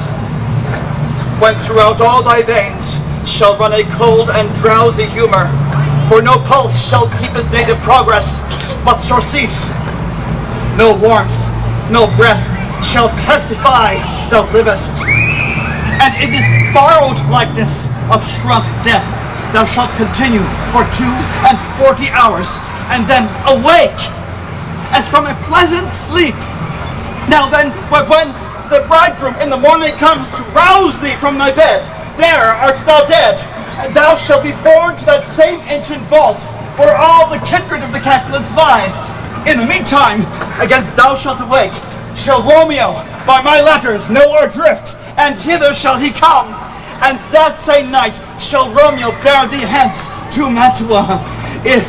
when throughout all thy veins shall run a cold and drowsy humor, for no pulse shall keep his native progress, but surcease. No warmth, no breath shall testify thou livest, and in this borrowed likeness of shrunk death thou shalt continue for 42 hours, and then awake as from a pleasant sleep. Now then, when the bridegroom in the morning comes to rouse thee from thy bed, there art thou dead, and thou shalt be borne to that same ancient vault where all the kindred of the Capulets lie. In the meantime, against thou shalt awake, shall Romeo by my letters know our drift, and hither shall he come, and that same night shall Romeo bear thee hence to Mantua, if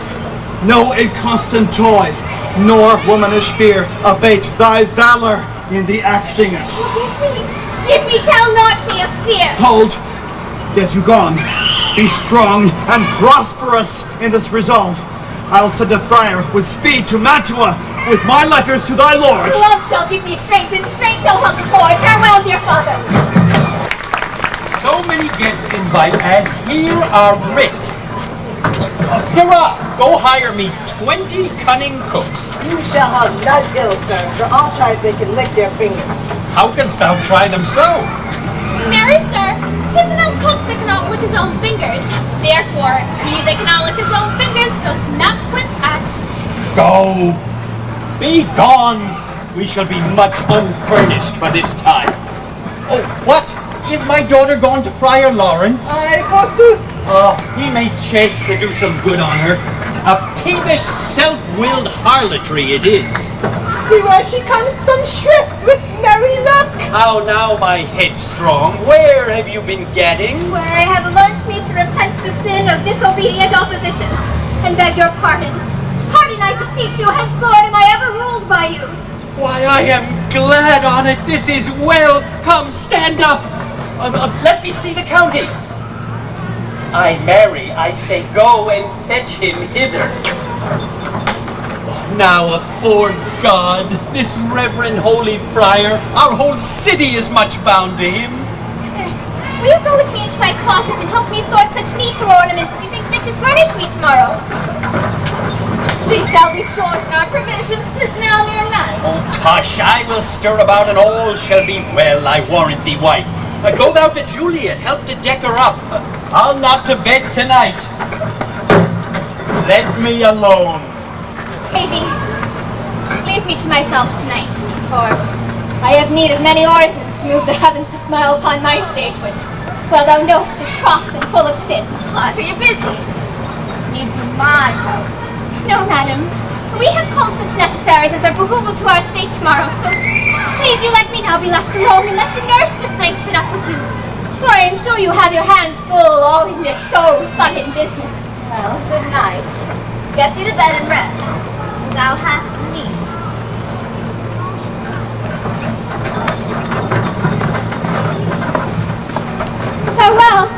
no inconstant toy nor womanish fear abate thy valor in the acting it. Give me, tell not me of fear. Hold, get you gone. Be strong and prosperous in this resolve. I'll send a friar with speed to Mantua with my letters to thy lord. Love shall give me strength, and strength shall help the poor. Farewell, dear father. So many guests invite as here are writ. Sirrah, go hire me 20 cunning cooks. You shall have none ill, sir, for I'll try if they can lick their fingers. How canst thou try them so? Marry, sir, 'tis an old cook that cannot lick his own fingers. Therefore, he that cannot lick his own fingers goes not with us. Go! Be gone! We shall be much unfurnished for this time. Oh, what? Is my daughter gone to Friar Lawrence? Aye, forsooth. He may chance to do some good on her. A peevish, self-willed harlotry it is. See where she comes from shrift with merry luck. How now, my headstrong? Where have you been getting? Where I have learnt me to repent the sin of disobedient opposition, and beg your pardon. Pardon, I beseech you, henceforward am I ever ruled by you. Why, I am glad on it. This is well. Come, stand up. Let me see the county. I marry, I say go and fetch him hither. Now, afore God, this reverend holy friar, our whole city is much bound to him. Nurse, will you go with me into my closet and help me sort such needful ornaments as you think fit to furnish me tomorrow? We shall be short in our provisions, 'tis now near night. Oh, tush, I will stir about and all shall be well, I warrant thee, wife. Go thou to Juliet, help to deck her up. I'll not to bed tonight. Let me alone. Maybe. Leave me to myself tonight, for I have need of many orisons to move the heavens to smile upon my stage, which, well thou knowest, is cross and full of sin. What, are you busy? Need you my help? No, madam. We have called such necessaries as are behooved to our state tomorrow, so please you let me now be left alone and let the nurse this night sit up with you. For I am sure you have your hands full all in this so sudden business. Well, good night. Get thee to bed and rest. Thou hast need. Farewell.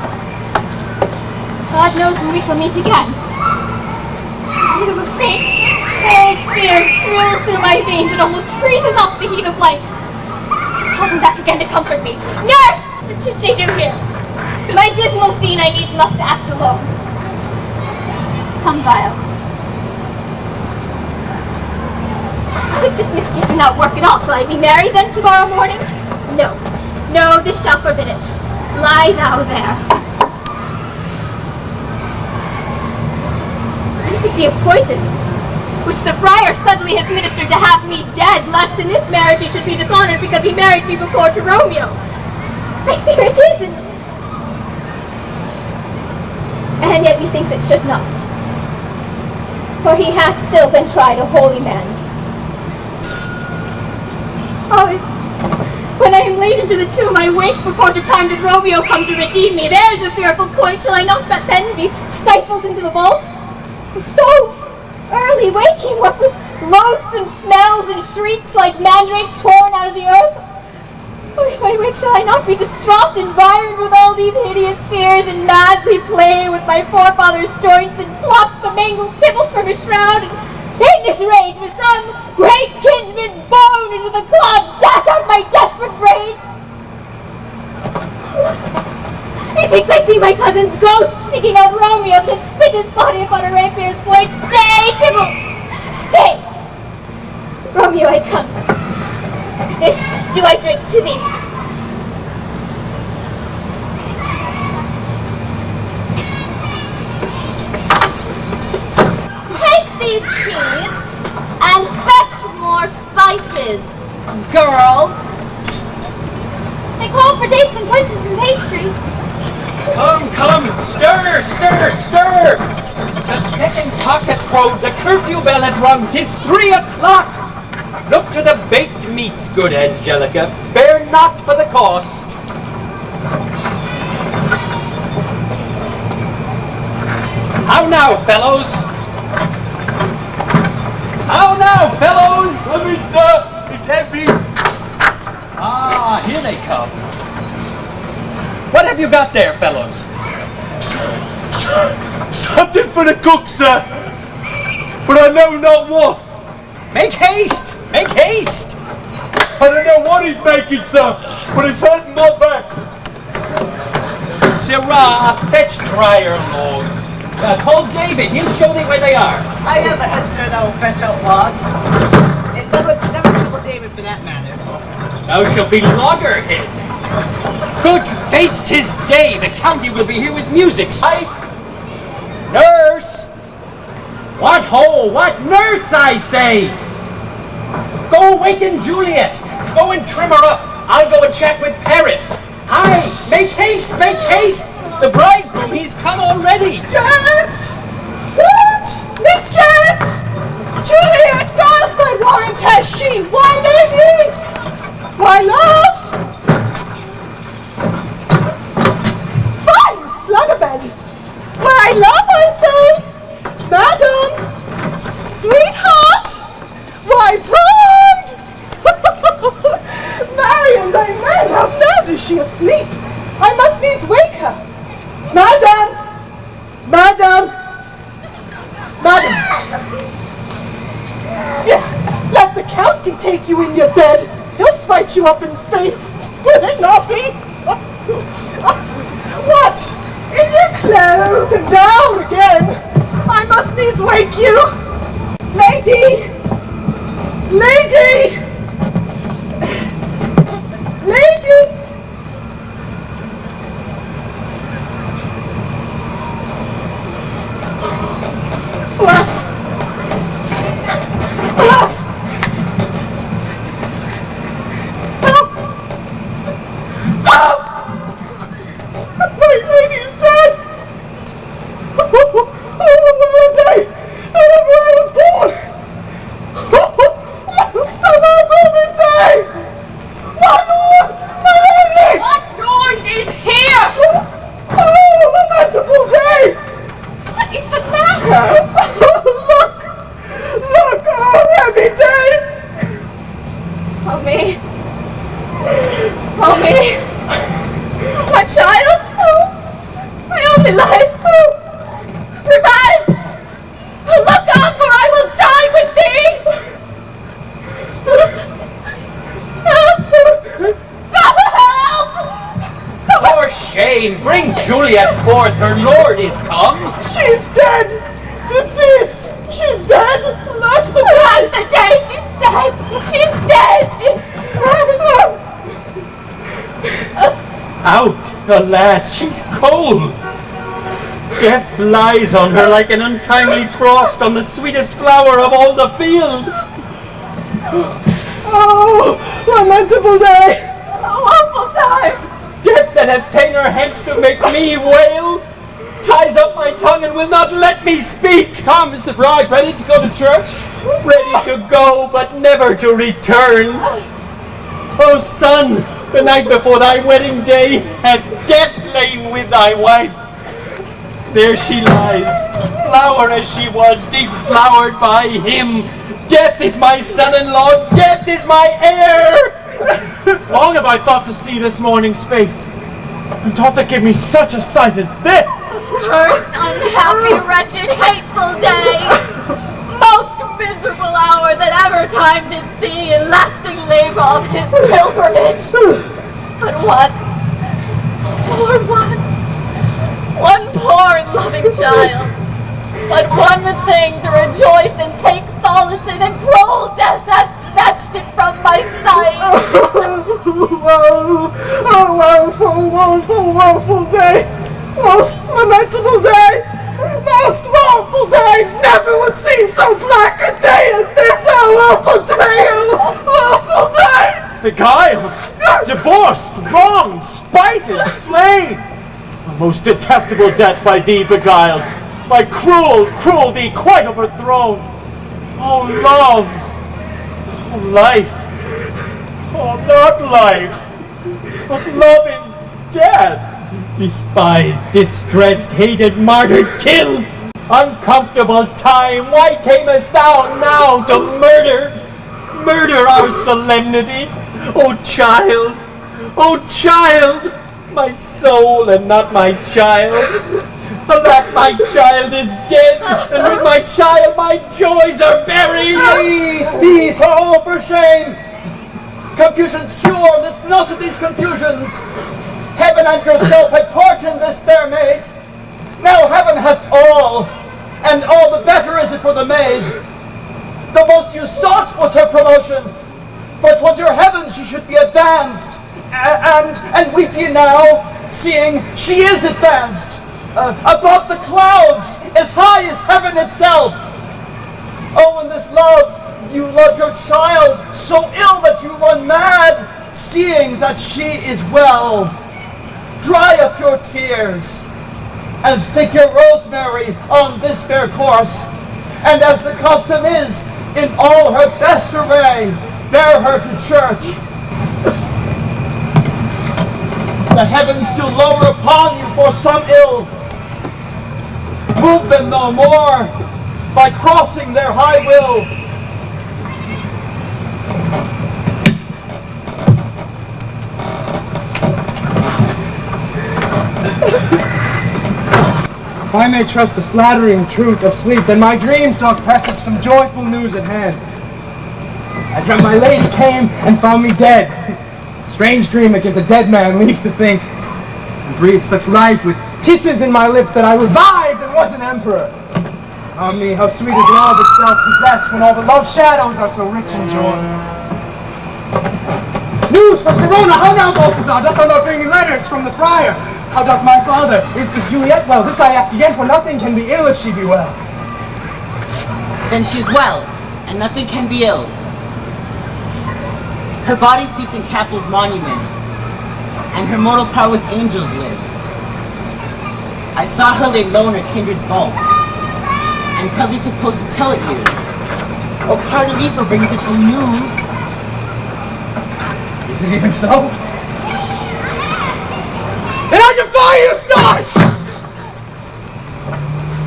God knows when we shall meet again. There's a faint, cold fear thrills through my veins and almost freezes up the heat of life. Call them back again to comfort me. Nurse! What should she do here? My dismal scene I needs must act alone. Come, Vile. If this mixture do not work at all, shall I be married then tomorrow morning? No. No, this shall forbid it. Lie thou there. If it be a poison, which the friar suddenly has ministered to have me dead, lest in this marriage he should be dishonored because he married me before to Romeo. I fear it isn't. And yet methinks it should not. For he hath still been tried a holy man. Oh, when I am laid into the tomb, I wait before the time that Romeo come to redeem me. There's a fearful point. Shall I not then be stifled into the vault? I'm so early waking, what with loathsome smells and shrieks like mandrakes torn out of the earth. Or if I wake, shall I not be distraught, environed with all these hideous fears, and madly play with my forefathers' joints, and pluck the mangled tibble from his shroud, and in this rage with some great kinsman's bone, and with a club dash out my desperate braids? Methinks I see my cousin's ghost seeking out Romeo, that spit his body upon a rapier's point. Stay, Tibble! Stay! Romeo, I come. This do I drink to thee. Take these keys and fetch more spices, girl. They call for dates and quinces and pastry. Come, come, stir, stir, stir! The second cock hath crowed, the curfew bell hath rung, 'tis 3 o'clock! Look to the baked meats, good Angelica, spare not for the cost. How now, fellows? How now, fellows? Come in, sir. It's heavy. Ah, here they come. What have you got there, fellows? Something for the cook, sir. But I know not what. Make haste! Make haste! I don't know what he's making, sir, but it's hurting my back. Sirrah, fetch drier logs. Call David, he'll show thee where they are. I have a head, sir, that will fetch out logs. And never trouble David for that matter. Thou shalt be loggerhead. Good faith, 'tis day. The county will be here with music. Nurse! What ho? What nurse, I say? Go awaken Juliet. Go and trim her up. I'll go and chat with Paris. Hi! Make haste! Make haste! The bridegroom, he's come already. Jess! What? Mistress! Juliet, Bath, my warrant has she. Why, lady? Why, love? Fine, slugabed. Why, love, I say. Madam! Sweetheart! Why, bride! Marion, thy man, how sound is she asleep? I must needs wake her. Madam! Madam! Madam! Yes, let the county take you in your bed. He'll fight you up in faith. Will it not be? What? In your clothes and down again? I must needs wake you. Lady! Lady! Lady! What? What? Help! me. My child. My only life. Revive. Look up, or I will die with thee. Help! For shame! Bring Juliet forth, her lord is come! She's dead! Deceased! She's dead! Alive the Alive the day! She's dead! She's dead! She's dead! Out! Alas, she's cold! Death lies on her like an untimely frost on the sweetest flower of all the field! Oh, lamentable day! Awful time! Death that hath ta'en her hence to make me wail, ties up my tongue and will not let me speak. Come, Mr. Bride, ready to go to church? Ready to go, but never to return. O son, the night before thy wedding day, hath death lain with thy wife. There she lies, flower as she was, deflowered by him. Death is my son-in-law, death is my heir! Long have I thought to see this morning's face, and thought to give me such a sight as this! Cursed, unhappy, wretched, hateful day! Most miserable hour that ever time did see in lasting labor of his pilgrimage! But one poor and loving child, but one thing to rejoice and take solace in, and cruel death hath snatched it from my sight! Woeful day! Most lamentable day! Most woeful day! Never was seen so black a day as this! Oh, woeful day! Oh, woeful day! Beguiled, divorced, wronged, spited, slain! A most detestable death by thee beguiled, by cruel thee quite overthrown! Oh, love! Oh, life! Oh, not life, but love in death! Despised, distressed, hated, martyred, killed! Uncomfortable time, why camest thou now to murder our solemnity? O child, my soul and not my child. Alack, my child is dead, and with my child my joys are buried. Peace, oh, for shame! Confusion's cure, let's not of these confusions. Heaven and yourself had part in this fair maid. Now heaven hath all, and all the better is it for the maid. The most you sought was her promotion, for 'twas your heaven she should be advanced. And weep ye now, seeing she is advanced, above the clouds, as high as heaven itself. Oh, in this love, you love your child so ill that you run mad, seeing that she is well. Dry up your tears, and stick your rosemary on this fair course, and as the custom is, in all her best array, bear her to church. The heavens do lower upon you for some ill. Move them no more by crossing their high will. If I may trust the flattering truth of sleep, then my dreams doth presage some joyful news at hand. I dreamt my lady came and found me dead. Strange dream that gives a dead man leave to think, and breathed such life with kisses in my lips that I revived and was an emperor. Ah me, how sweet is love itself possessed when all the love shadows are so rich in joy. News from Corona, how now, Balthazar? Dost thou not bring me letters from the friar? How doth my father? Is Juliet well? This I ask again, for nothing can be ill if she be well. Then she's well, and nothing can be ill. Her body seats in Capel's monument, and her mortal part with angels lives. I saw her lay low in her kindred's vault, and presently took post to tell it you. Oh, pardon me for bringing such ill news. Is it even so? And I defy you, stars!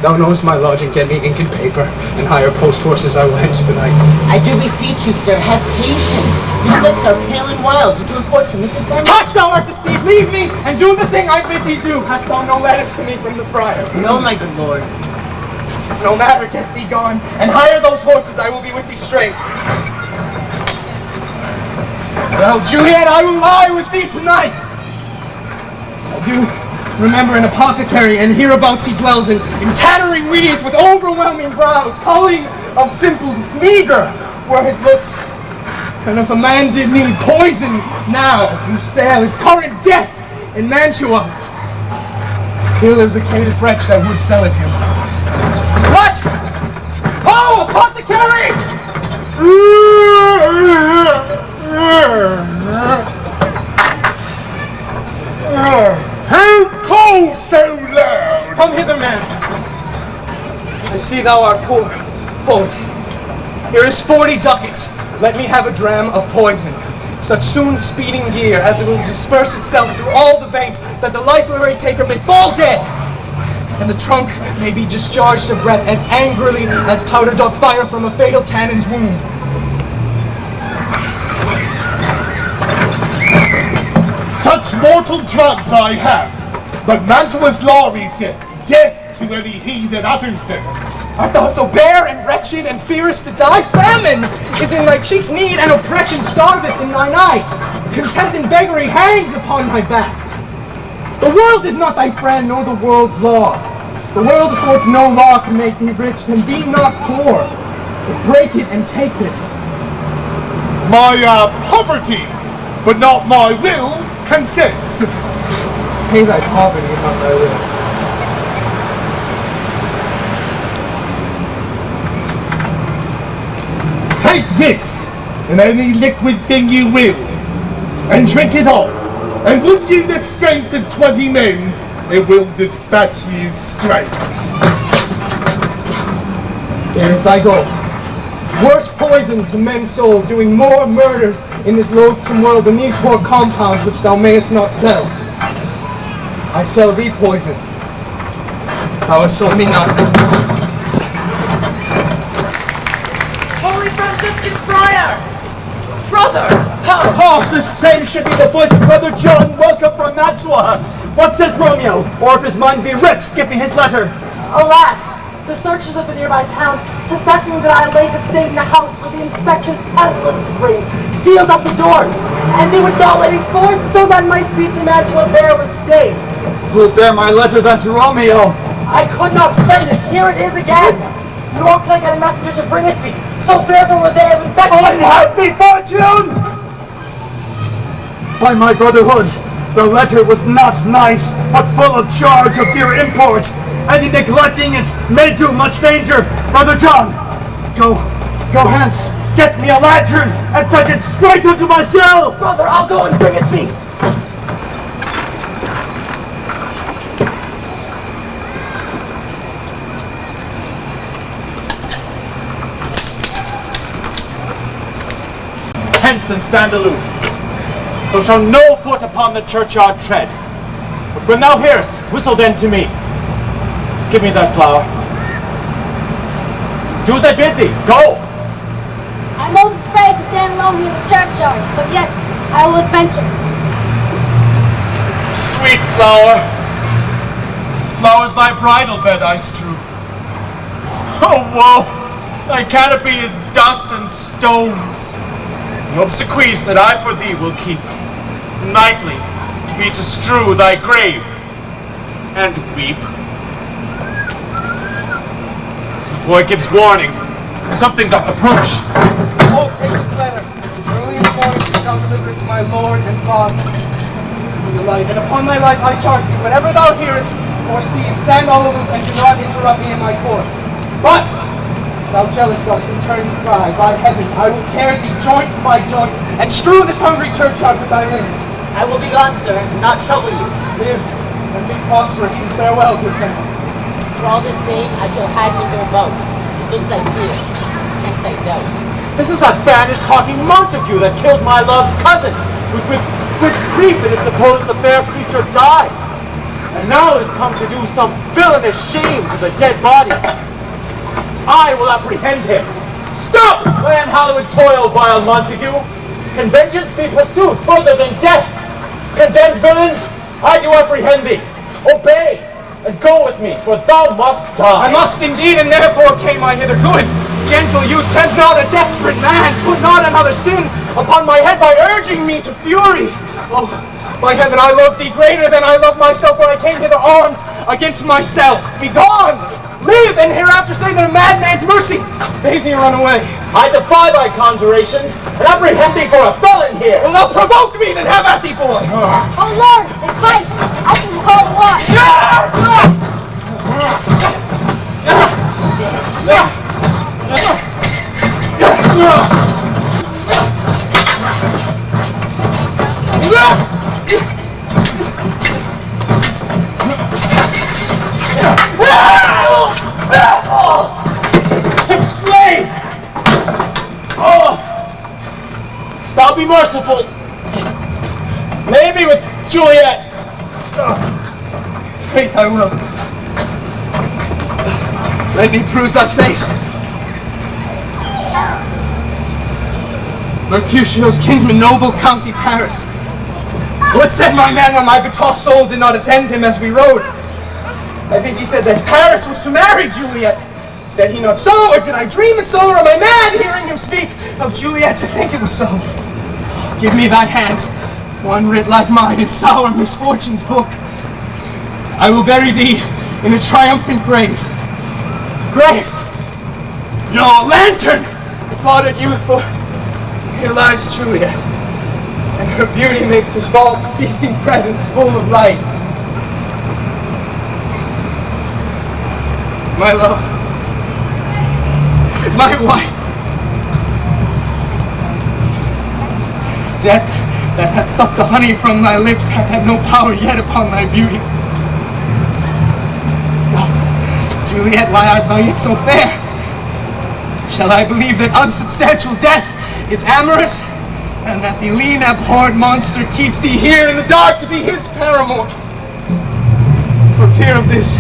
Thou knowest my lodging can be ink and paper, and hire post horses I will hence tonight. I do beseech you, sir, have patience. Your lips are pale and wild. Did you report to Mrs. Bennet? Hush, thou art deceived! Leave me, and do the thing I bid thee do! Hast thou no letters to me from the friar? No, my good lord. 'Tis no matter, get thee gone, and hire those horses, I will be with thee straight. Well, Juliet, I will lie with thee tonight! I do remember an apothecary, and hereabouts he dwells in tattering weeds with overwhelming brows, calling of simples meager were his looks. And if a man did need poison now, whose sale is current death in Mantua, here lives a caitiff wretch that would sell it him. What? Oh, apothecary! Who calls so loud? Come hither, man. I see thou art poor. Hold. Here is 40 ducats. Let me have a dram of poison, such soon speeding gear as it will disperse itself through all the veins, that the lifelary taker may fall dead, and the trunk may be discharged of breath as angrily as powder doth fire from a fatal cannon's wound. Such mortal drugs I have, but Mantua's law is death to any he that utters them. Art thou so bare and wretched and fearest to die? Famine is in thy cheeks, need and oppression starveth in thine eye. Contempt and beggary hangs upon thy back. The world is not thy friend, nor the world's law. The world affords no law to make thee rich, then be not poor, but break it and take this. My poverty, but not my will, consents. Pay thy poverty and not thy will. Take this, and any liquid thing you will, and drink it off, and would you the strength of 20 men, it will dispatch you straight. Here is thy gold. Worse poison to men's souls, doing more murders in this loathsome world than these poor compounds which thou mayest not sell. I sell thee poison. Thou hast sold me none. Holy Franciscan Friar! Brother! Oh, the same should be the voice of Brother John, welcome from Mantua. What says Romeo? Or if his mind be rich, give me his letter. Alas! The searchers of the nearby town, suspecting that I lay but stayed in the house where the infectious pestilence reigns, sealed up the doors, and they would not let me forth, so that my speech to Mantua there was stayed. Who'll bear my letter then to Romeo? I could not send it. Here it is again. Nor could I get a messenger to bring it me. So therefore were they of infection. Unhappy fortune! By my brotherhood, the letter was not nice, but full of charge of dear import, and in neglecting it may do much danger. Brother John, go hence, get me a lantern, and fetch it straight into my cell! Brother, I'll go and bring it thee. Hence and stand aloof. So shall no foot upon the churchyard tread. But when thou hearest, whistle then to me. Give me that flower. Do as I bid thee. Go! I'm most afraid to stand alone here in the churchyard, but yet I will adventure. Sweet flower, flowers thy bridal bed I strew. Oh woe, thy canopy is dust and stones. The obsequies that I for thee will keep, nightly to be to strew thy grave and weep. The boy gives warning, something doth approach. Oh, take this letter. Early in the morning you shall deliver it to my Lord and Father. And upon thy life I charge thee, whenever thou hearest or seest, stand all aloof and do not interrupt me in my course. But thou jealous dost return to cry, by heaven, I will tear thee joint by joint, and strew this hungry churchyard with thy limbs. I will be gone, sir, and not trouble you. Live, and be prosperous, and farewell, good friend. For all this same, I shall hide in your boat. His looks I fear, his intents I doubt. This is that banished haughty Montague that killed my love's cousin. With grief it is supposed the fair creature died. And now it has come to do some villainous shame to the dead bodies. I will apprehend him. Stop, unhallowed toil, vile Montague! Can vengeance be pursued further than death? Condemned villain, I do apprehend thee. Obey, and go with me, for thou must die. I must indeed, and therefore came I hither. Good, gentle youth, tempt not a desperate man. Put not another sin upon my head by urging me to fury. Oh, by heaven, I love thee greater than I love myself, for I came hither armed against myself. Begone! Live, and hereafter say that a madman's mercy made thee run away. I defy thy conjurations, and apprehend thee for a felon here. Well, thou provoke me, then have at thee, boy. Oh Lord, they fight! I can call the watch! Slave! Oh! Thou be merciful. Lay me with Juliet. Faith, I will. Let me bruise thy face. Mercutio's kinsman, noble County Paris. What said my man when my betrothed soul did not attend him as we rode? I think he said that Paris was to marry Juliet. Said he not so, or did I dream it so, or am I mad hearing him speak of Juliet to think it was so? Give me thy hand, one writ like mine in sour misfortune's book. I will bury thee in a triumphant grave. Grave! No, lantern! Slaughtered youth, for here lies Juliet, and her beauty makes this vault feasting presence full of light. My love, my wife, death that hath sucked the honey from thy lips hath had no power yet upon thy beauty. Juliet, why art thou yet so fair? Shall I believe that unsubstantial death is amorous, and that the lean abhorred monster keeps thee here in the dark to be his paramour? For fear of this,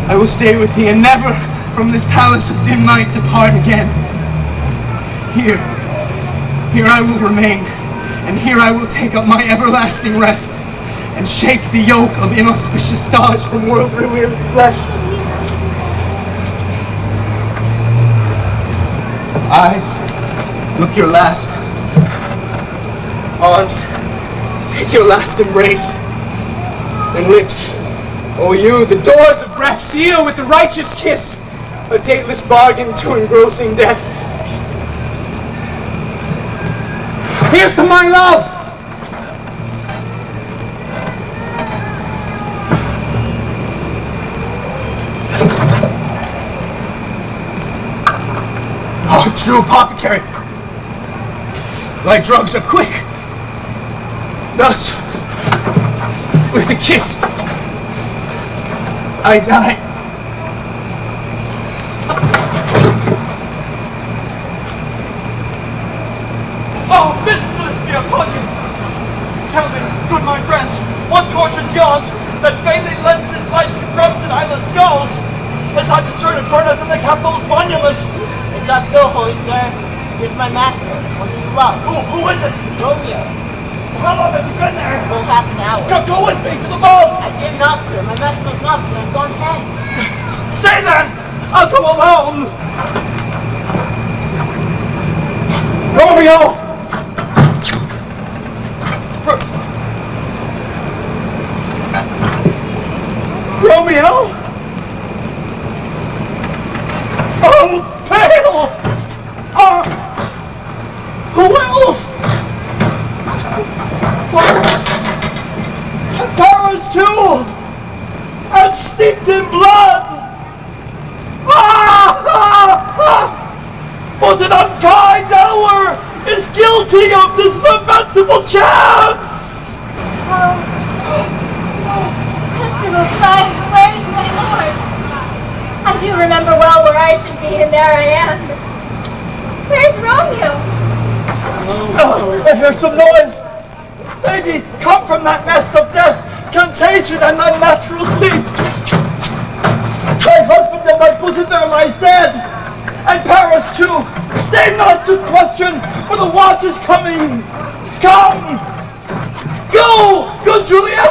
I will stay with thee and never from this palace of dim night depart again. Here I will remain, and here I will take up my everlasting rest, and shake the yoke of inauspicious stars from world-revered flesh. Eyes, look your last. Arms, take your last embrace. And lips, oh you, the doors of breath, seal with the righteous kiss, a dateless bargain to engrossing death. Here's to my love! Oh, true apothecary, thy drugs are quick. Thus, with a kiss, I die. Oh, mistress be upon you! Tell me, good my friends, what tortures yawns that vainly lends his light to grubs and eyeless skulls, as I discerned burneth in the Capitol's monument? It's not so, holy sir. Here's my master, one you love. Who is it? Romeo. How long have you been there? Full half an hour. Go with me to the vault! I dare not, sir. My master knows not that I'm gone hence. Stay then! I'll go alone! Romeo! Romeo? Oh, pale! Who else? Paris too! And steeped in blood! But an unkind hour is guilty of this lamentable chance! Comfortable Christ, where is my lord? I do remember well where I should be, and there I am. Where's Romeo? I hear some noise! Lady, come from that nest of death, contagion and unnatural sleep! My husband in my bosom there lies dead, and Paris too, stay not to question, for the watch is coming. Come! Go! Go, Juliet!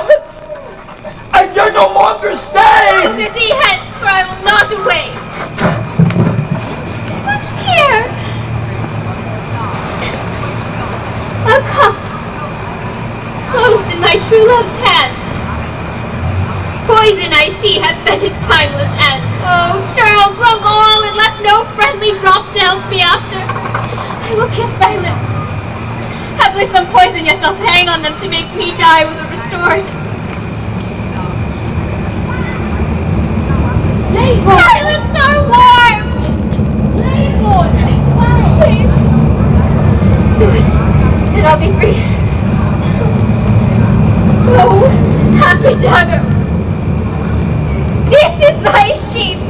I dare no longer stay! Go get thee hence, for I will not away. What's here? A cup, closed in my true love's hand. Poison, I see, hath been his timeless end. Oh, Charles drunk all and left no friendly drop to help me after. I will kiss thy lips. Haply some poison yet doth hang on them to make me die with a restored. My lips are warm! Then I'll be brief. Oh, happy dagger! This is thy sheath!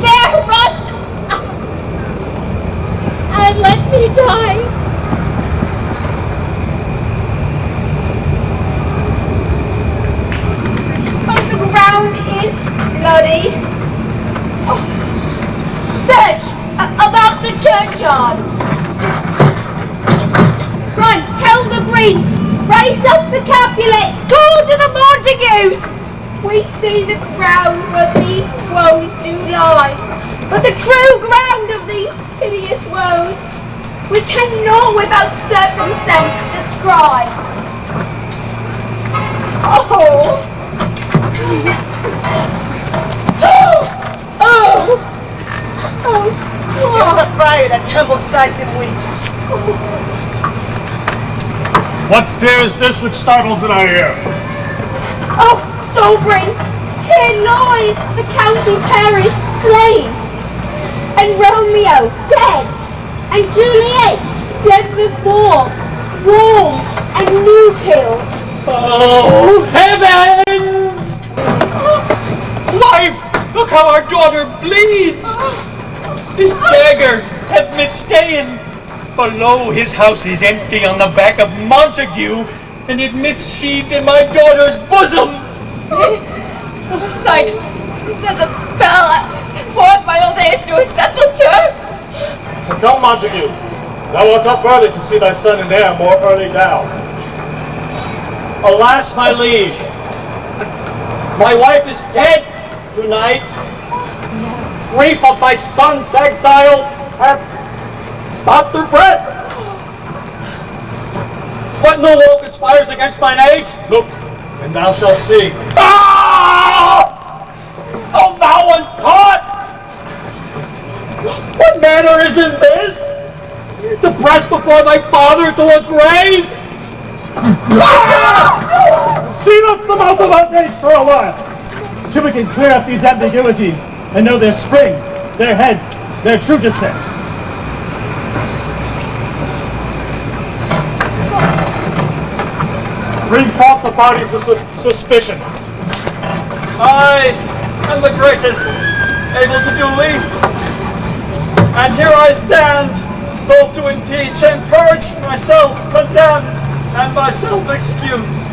There, rust! And let me die! Oh, the ground is bloody. Oh. Search about the churchyard. Run, tell the Greens, raise up the Capulets, call to the Montagues. We see the ground where these woes do lie, but the true ground of these hideous woes we cannot without circumstance describe. Oh! It was a friar that trembled, sighs, and weeps. What fear is this which startles in our ear? Oh, sovereign, here lies the county Paris slain, and Romeo dead, and Juliet dead before, warmed and new killed. Oh, heavens! Wife, look how our daughter bleeds! This dagger hath mista'en. For lo, his house is empty on the back of Montague, and it missheathed in my daughter's bosom. Poseidon, he says a bell pours my old age to a sepulture. Come, Montague. Thou art up early to see thy son and heir more early down. Alas, my liege, my wife is dead tonight. Grief of my son's exile hath stopped her breath. What no law conspires against mine age? Look, and thou shalt see. Ah! Oh, thou untaught! What manner is in this? To press before thy father to a grave? Seal up the mouth of outrage for a while, till we can clear up these ambiguities and know their spring, their head, their true descent. Bring forth the bodies of suspicion. I am the greatest, able to do least. And here I stand, both to impeach and purge myself condemned and myself excused.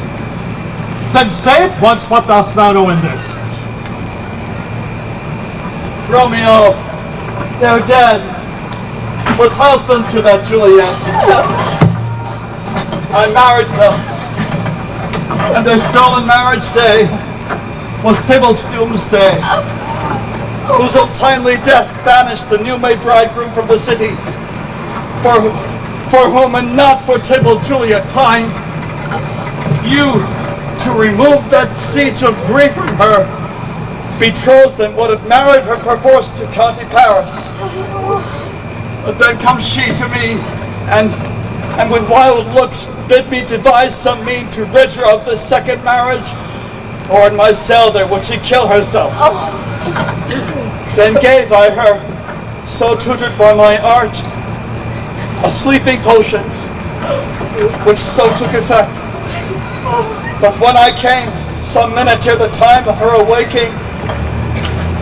Then say at once what dost thou know in this. Romeo, though dead, was husband to that Juliet. I married her, and their stolen marriage day was Tybalt's doomsday, whose untimely death banished the new-made bridegroom from the city, for whom and not for Tybalt Juliet pined. You, to remove that siege of grief from her, betrothed and would have married her perforce to county Paris. But then comes she to me, and with wild looks bid me devise some mean to rid her of this second marriage, or in my cell there would she kill herself. Then gave I her, so tutored by my art, a sleeping potion, which so took effect. But when I came, some minute ere the time of her awaking,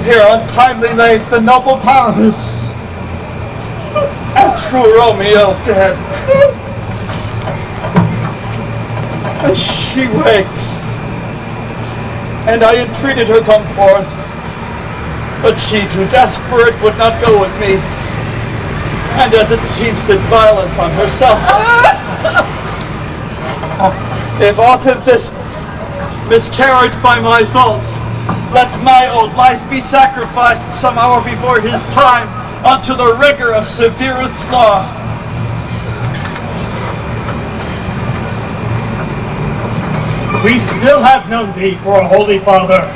here untimely lay the noble Paris, and true Romeo dead. And she wakes, and I entreated her come forth, but she, too desperate, would not go with me. and as it seems did violence on herself. If aught of this miscarried by my fault, let my old life be sacrificed some hour before his time unto the rigor of severest law. We still have no need for a holy father.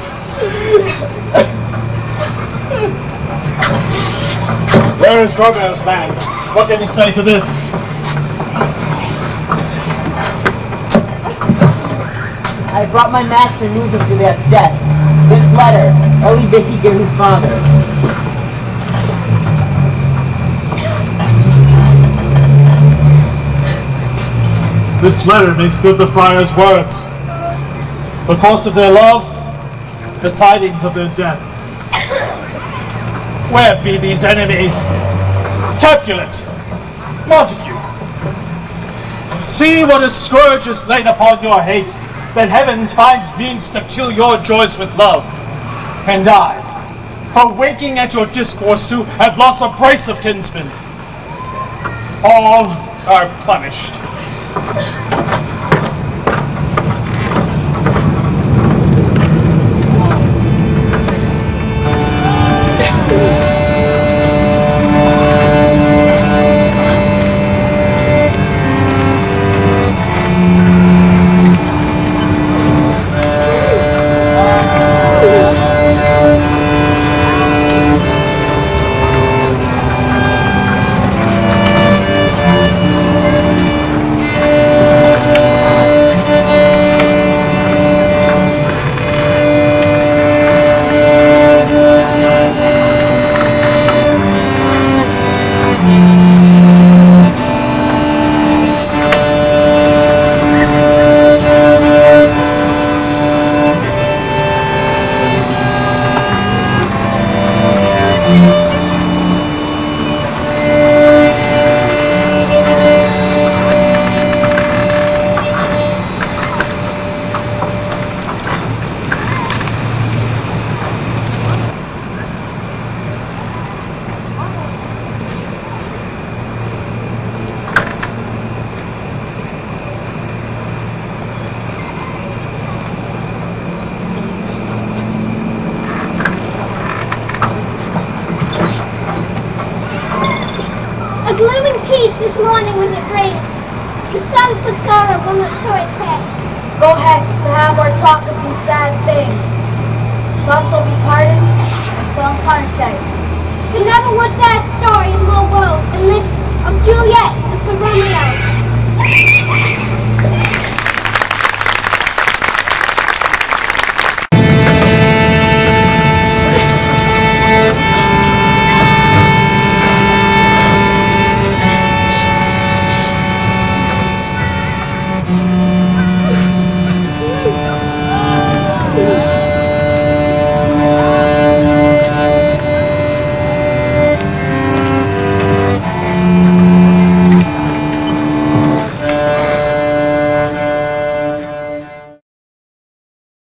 Where is Romeo's man? What can he say to this? I brought my master news of Juliet's death. This letter, only did he give his father. This letter makes good the friar's words. The course of their love, the tidings of their death. Where be these enemies? Capulet, Montague, see what a scourge is laid upon your hate, that heaven finds means to chill your joys with love. And I, for winking at your discourse too, have lost a brace of kinsmen. All are punished. A glooming peace this morning with it brings. The sun for sorrow will not show its head. Go hence to have our talk of these sad things. Some shall be pardoned, and some punished. But never was there a story in more world than this of Juliet and for Romeo.